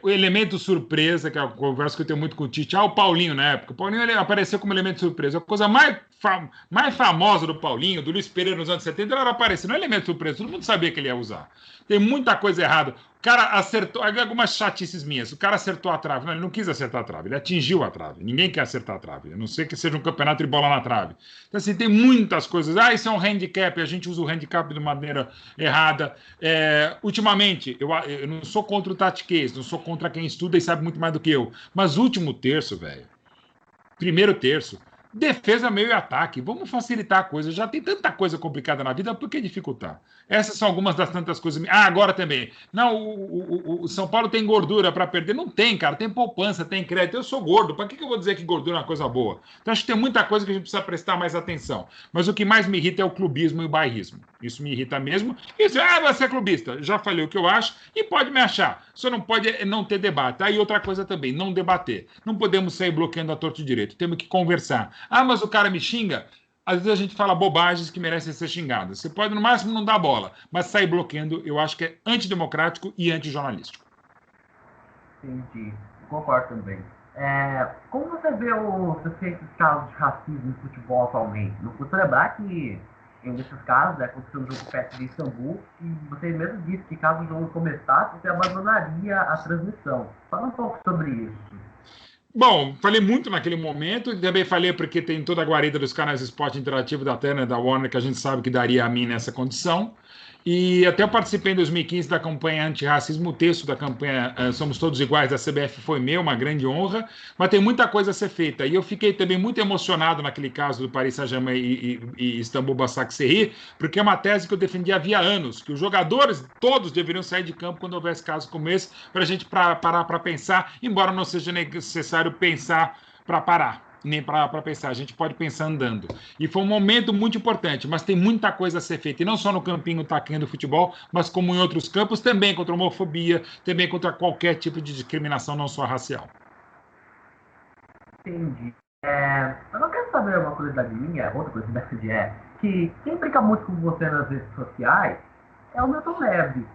B: O elemento surpresa, que é a conversa que eu tenho muito com o Tite. O Paulinho na época. O Paulinho ele apareceu como elemento surpresa. A coisa mais famosa do Paulinho, do Luiz Pereira nos anos 70, era aparecer. Não é elemento surpresa. Todo mundo sabia que ele ia usar. Tem muita coisa errada. O cara acertou. Algumas chatices minhas. O cara acertou a trave. Não, ele não quis acertar a trave. Ele atingiu a trave. Ninguém quer acertar a trave. A não ser que seja um campeonato de bola na trave. Então, assim, tem muitas coisas. Isso é um handicap. A gente usa o handicap de maneira errada. Ultimamente, eu não sou contra o tatiquês. Não sou contra quem estuda e sabe muito mais do que eu. Mas o último terço, velho. Primeiro terço. Defesa, meio e ataque. Vamos facilitar a coisa. Já tem tanta coisa complicada na vida, por que dificultar? Essas são algumas das tantas coisas. Agora também. Não, o São Paulo tem gordura para perder. Não tem, cara. Tem poupança, tem crédito. Eu sou gordo. Para que eu vou dizer que gordura é uma coisa boa? Então, acho que tem muita coisa que a gente precisa prestar mais atenção. Mas o que mais me irrita é o clubismo e o bairrismo. Isso me irrita mesmo. Isso, você é clubista. Já falei o que eu acho e pode me achar. Só não pode não ter debate. Aí outra coisa também, não debater. Não podemos sair bloqueando a torto e direito. Temos que conversar. Mas o cara me xinga. Às vezes a gente fala bobagens que merecem ser xingadas. Você pode, no máximo, não dar bola, mas sair bloqueando, eu acho que é antidemocrático e antijornalístico.
A: Entendi. Concordo também. Como você vê os efeitos casos de racismo no futebol atualmente? Não custa lembrar que, em desses casos, aconteceu um jogo perto de Istambul, e você mesmo disse que caso o jogo começasse, você abandonaria a transmissão. Fala um pouco sobre isso.
B: Bom, falei muito naquele momento, e também falei porque tem toda a guarida dos canais de esporte interativo da Turner, da Warner, que a gente sabe que daria a mim nessa condição. E até eu participei em 2015 da campanha antirracismo, o texto da campanha Somos Todos Iguais da CBF foi meu, uma grande honra, mas tem muita coisa a ser feita. E eu fiquei também muito emocionado naquele caso do Paris Saint-Germain e Istambul Basaksehir, porque é uma tese que eu defendi havia anos, que os jogadores todos deveriam sair de campo quando houvesse casos como esse, para a gente parar para pensar, embora não seja necessário pensar para parar. Nem para pensar, a gente pode pensar andando. E foi um momento muito importante, mas tem muita coisa a ser feita, e não só no campinho taquinho do futebol, mas como em outros campos, também contra a homofobia, também contra qualquer tipo de discriminação, não só racial.
A: Entendi. Eu não quero saber uma curiosidade minha, outra curiosidade que quem brinca muito com você nas redes sociais é o Milton Neves.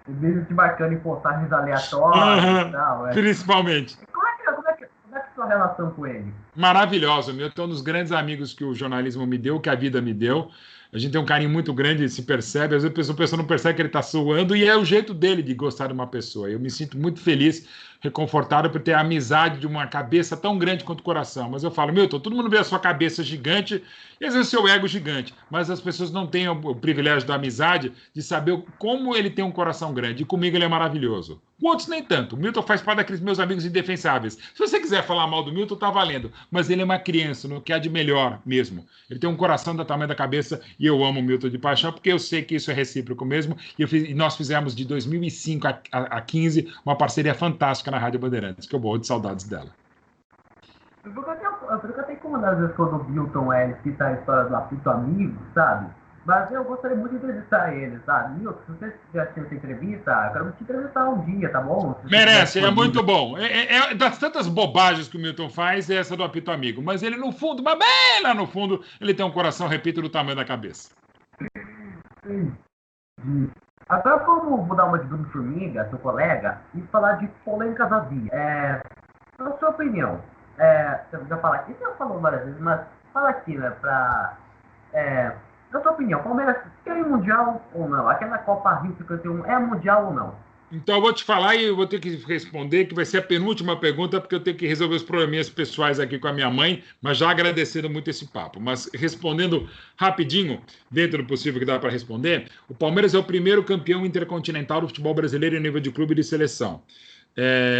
A: Vídeos te marcando em postagens aleatórias e tal.
B: Principalmente.
A: Como é que é a sua relação com ele?
B: Maravilhoso, meu. É um dos grandes amigos que o jornalismo me deu, que a vida me deu. A gente tem um carinho muito grande, se percebe. Às vezes a pessoa não percebe que ele está suando, e é o jeito dele de gostar de uma pessoa. Eu me sinto muito feliz, reconfortado por ter a amizade de uma cabeça tão grande quanto o coração. Mas eu falo, Milton, todo mundo vê a sua cabeça gigante e às vezes o seu ego gigante, mas as pessoas não têm o privilégio da amizade de saber como ele tem um coração grande. E comigo ele é maravilhoso. Com outros nem tanto. O Milton faz parte daqueles meus amigos indefensáveis. Se você quiser falar mal do Milton, tá valendo. Mas ele é uma criança, no que há de melhor mesmo. Ele tem um coração do tamanho da cabeça e eu amo o Milton de paixão, porque eu sei que isso é recíproco mesmo. E nós fizemos de 2005 a 2015 uma parceria fantástica na Rádio Bandeirantes, que eu morro de saudades dela.
A: Eu fico até incomodado às vezes quando o Milton ele cita a história do apito amigo, sabe? Mas eu gostaria muito de entrevistar ele, sabe? Milton, se você já assistiu essa entrevista, eu quero te entrevistar um dia, tá bom? Se você tiver
B: Merece, é
A: disponível.
B: muito bom. Das tantas bobagens que o Milton faz, é essa do apito amigo. Mas ele, no fundo, mas bem lá no fundo, ele tem um coração, repito, do tamanho da cabeça.
A: Agora vamos dar uma de Bruno Formiga, seu colega, e falar de polêmicas da vida. Na sua opinião, você já fala aqui, você já falou várias vezes, mas fala aqui, né, na sua opinião, Palmeiras quer mundial ou não? Aquela Copa Rio 51 é mundial ou não?
B: Então, eu vou te falar e eu vou ter que responder, que vai ser a penúltima pergunta, porque eu tenho que resolver os probleminhas pessoais aqui com a minha mãe, mas já agradecendo muito esse papo. Mas respondendo rapidinho, dentro do possível que dá para responder, o Palmeiras é o primeiro campeão intercontinental do futebol brasileiro em nível de clube e de seleção.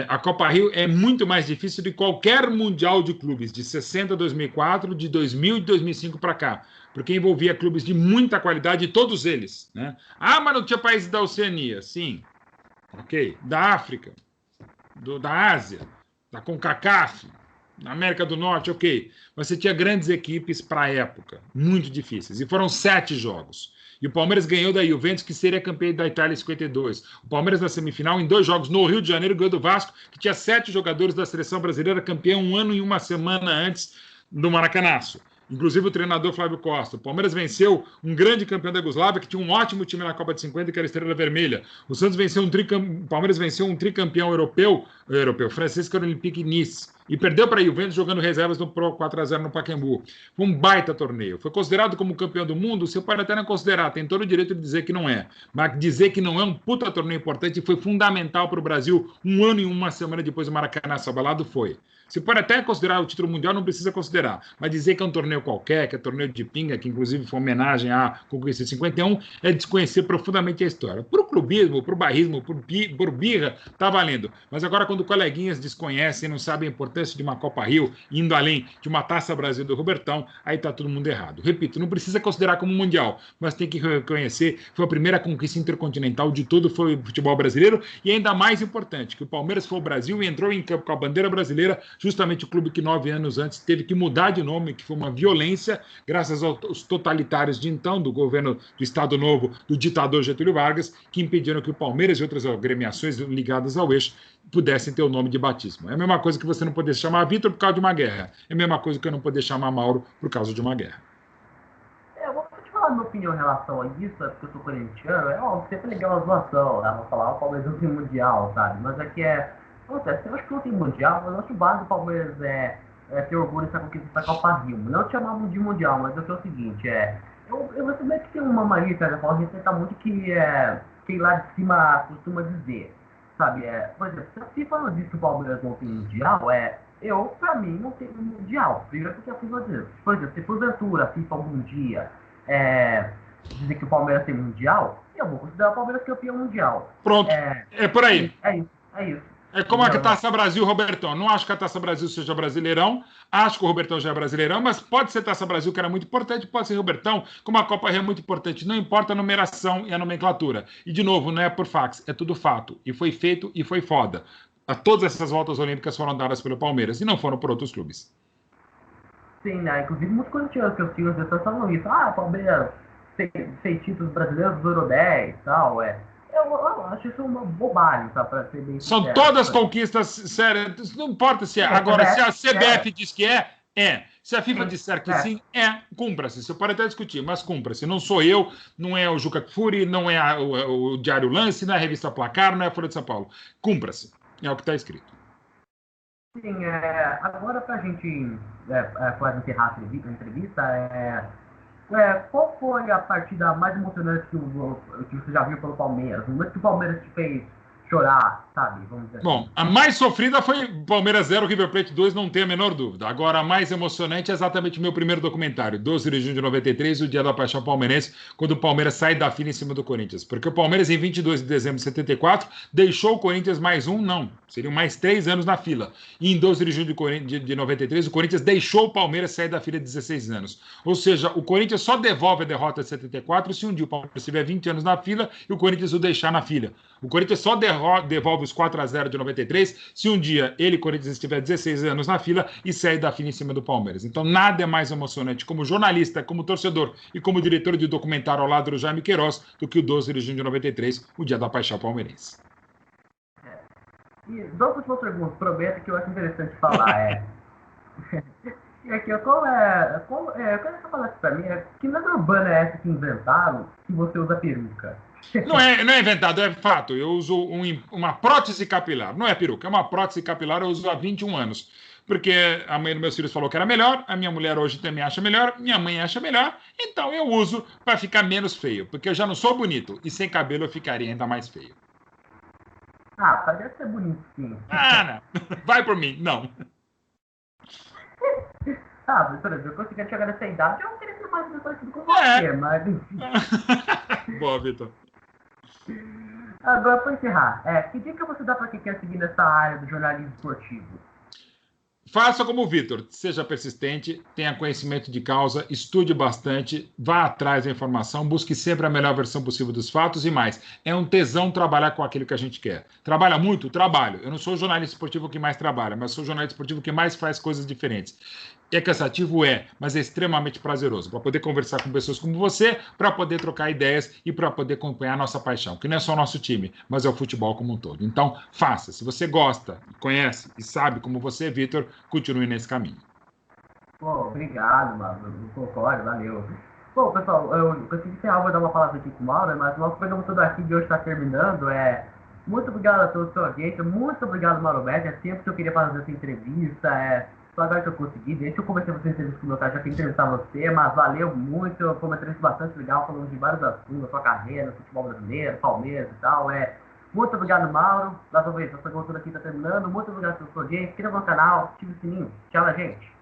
B: A Copa Rio é muito mais difícil de qualquer mundial de clubes, de 60 a 2004, de 2000 e 2005 para cá, porque envolvia clubes de muita qualidade, todos eles, né? Ah, mas não tinha países da Oceania, sim. Ok? Da África, da Ásia, da CONCACAF, da América do Norte, ok. Mas você tinha grandes equipes para a época, muito difíceis. E foram 7 jogos. E o Palmeiras ganhou da Juventus, que seria campeão da Itália em 52. O Palmeiras na semifinal, em 2 jogos no Rio de Janeiro, ganhou do Vasco, que tinha 7 jogadores da seleção brasileira, campeão 1 ano e 1 semana antes do Maracanaço. Inclusive o treinador Flávio Costa. O Palmeiras venceu um grande campeão da Iugoslávia, que tinha um ótimo time na Copa de 50, que era a Estrela Vermelha. O Santos venceu o Palmeiras venceu um tricampeão europeu francês, que era o Olympique Nice. E perdeu para a Juventus jogando reservas no Pro 4-0 no Pacaembu. Foi um baita torneio. Foi considerado como campeão do mundo? Você pode até não considerar, tem todo o direito de dizer que não é. Mas dizer que não é um puta torneio importante e foi fundamental para o Brasil 1 ano e 1 semana depois do Maracanã abalado foi. Você pode até considerar o título mundial, não precisa considerar. Mas dizer que é um torneio qualquer, que é torneio de pinga, que inclusive foi homenagem à conquista de 51, é desconhecer profundamente a história. Para o clubismo, para o barrismo, por birra, tá valendo. Mas agora, quando coleguinhas desconhecem, não sabem a importância de uma Copa Rio, indo além de uma Taça Brasil do Robertão, aí tá todo mundo errado. Repito, não precisa considerar como mundial, mas tem que reconhecer que foi a primeira conquista intercontinental de todo o futebol brasileiro e ainda mais importante, que o Palmeiras foi o Brasil e entrou em campo com a bandeira brasileira, justamente o clube que 9 anos antes teve que mudar de nome, que foi uma violência, graças aos totalitários de então, do governo do Estado Novo, do ditador Getúlio Vargas, que impediram que o Palmeiras e outras agremiações ligadas ao eixo pudessem ter o nome de batismo. É a mesma coisa que você não poder chamar Vitor por causa de uma guerra. É a mesma coisa que eu não poder chamar Mauro por causa de uma guerra.
A: Eu vou te falar a minha opinião em relação a isso, porque eu sou corintiano, óbvio, sempre legal a zoação, né? Vou falar, o Palmeiras não tem mundial, sabe? Mas aqui acontece, eu acho que não tem mundial, mas eu acho que o base do Palmeiras ter orgulho dessa conquista da Copa Rio. Não te chamar de mundial, mas é o seguinte, eu também que tem uma mania, cara, a gente tenta muito que lá de cima costuma dizer, sabe? Por exemplo, se a FIFA não diz que o Palmeiras não tem mundial, pra mim, não tem mundial. Primeiro porque a FIFA diz, por exemplo, se porventura a FIFA algum dia dizer que o Palmeiras tem mundial, eu vou considerar o Palmeiras campeão mundial.
B: Pronto, é por aí.
A: É isso.
B: É como a Taça Brasil, Robertão. Não acho que a Taça Brasil seja brasileirão. Acho que o Robertão já é brasileirão, mas pode ser Taça Brasil, que era muito importante, pode ser Robertão, como a Copa Rio é muito importante. Não importa a numeração e a nomenclatura. E, de novo, não é por fax, é tudo fato. E foi feito e foi foda. Todas essas voltas olímpicas foram dadas pelo Palmeiras e não foram por outros clubes.
A: Sim, né? Inclusive, muitos corintianos que eu sigo, as pessoas falam isso. Palmeiras tem títulos brasileiros do Euro 10 e tal, Eu acho isso uma bobagem, tá? Pra ser bem
B: São
A: sincero,
B: todas conquistas sérias. Não importa se é. Agora, se a CBF diz que é. Se a FIFA disser que sim, cumpra-se. Você pode até discutir, mas cumpra-se. Não sou eu, não é o Juca Kfouri, não é o Diário Lance, não é a revista Placar, não é a Folha de São Paulo. Cumpra-se. É o que está escrito.
A: Sim, agora pra gente quase encerrar a entrevista, qual foi a partida mais emocionante que você já viu pelo Palmeiras? O momento que o Palmeiras te fez chorar, sabe? Vamos dizer assim.
B: Bom, a mais sofrida foi Palmeiras 0, River Plate 2, não tem a menor dúvida. Agora, a mais emocionante é exatamente o meu primeiro documentário, 12 de junho de 93, o Dia da Paixão Palmeirense, quando o Palmeiras sai da fila em cima do Corinthians. Porque o Palmeiras, em 22 de dezembro de 74, deixou o Corinthians mais seriam mais 3 anos na fila. E em 12 de junho de 93, o Corinthians deixou o Palmeiras sair da fila de 16 anos. Ou seja, o Corinthians só devolve a derrota de 74 se um dia o Palmeiras tiver 20 anos na fila e o Corinthians o deixar na fila. O Corinthians só devolve os 4-0 de 93 se um dia ele, Corinthians, estiver 16 anos na fila e sair da fila em cima do Palmeiras. Então, nada é mais emocionante como jornalista, como torcedor e como diretor de documentário ao lado do Jaime Queiroz do que o 12 de junho de 93, o dia da paixão palmeirense.
A: E duas últimas perguntas, prometo que eu acho interessante falar. E aqui, eu quero que você falasse pra mim, que lenda urbana é essa que inventaram que você usa peruca?
B: Não é inventado, é fato. Eu uso uma prótese capilar. Não é peruca, é uma prótese capilar, eu uso há 21 anos. Porque a mãe dos meus filhos falou que era melhor, a minha mulher hoje também acha melhor, minha mãe acha melhor, então eu uso para ficar menos feio. Porque eu já não sou bonito, e sem cabelo eu ficaria ainda mais feio.
A: Parece ser bonito, sim.
B: Não. Vai por mim, não.
A: Por exemplo, eu consegui chegar nessa idade, eu queria ser mais parecido com você, mas enfim.
B: Boa, Vitor.
A: Agora, para encerrar, que dica você dá para quem quer seguir nessa área do jornalismo esportivo?
B: Faça como o Vitor, seja persistente, tenha conhecimento de causa, estude bastante, vá atrás da informação, busque sempre a melhor versão possível dos fatos e mais. É um tesão trabalhar com aquilo que a gente quer. Trabalha muito? Trabalho. Eu não sou o jornalista esportivo que mais trabalha, mas sou o jornalista esportivo que mais faz coisas diferentes. É cansativo? Mas é extremamente prazeroso. Para poder conversar com pessoas como você, para poder trocar ideias e para poder acompanhar a nossa paixão, que não é só o nosso time, mas é o futebol como um todo. Então, faça. Se você gosta, conhece e sabe como você, Vitor, continue nesse caminho.
A: Obrigado, mano. Concordo, valeu. Bom, pessoal, eu consegui encerrar, vou dar uma palavra aqui com o Mauro, mas o nosso programa todo aqui de hoje está terminando. Muito obrigado a todos pela audiência, muito obrigado, Mauro Betti. É sempre que eu queria fazer essa entrevista, só agora que eu consegui. Desde que eu comecei a fazer entrevista com o meu cara, já queria entrevistar você, mas valeu muito. Foi uma entrevista bastante legal, falando de vários assuntos, da sua carreira, futebol brasileiro, Palmeiras e tal. Muito obrigado, Mauro. Mais uma vez, nossa programa todo aqui está terminando. Muito obrigado pela sua audiência. Inscreva no canal, ative o sininho. Tchau, gente.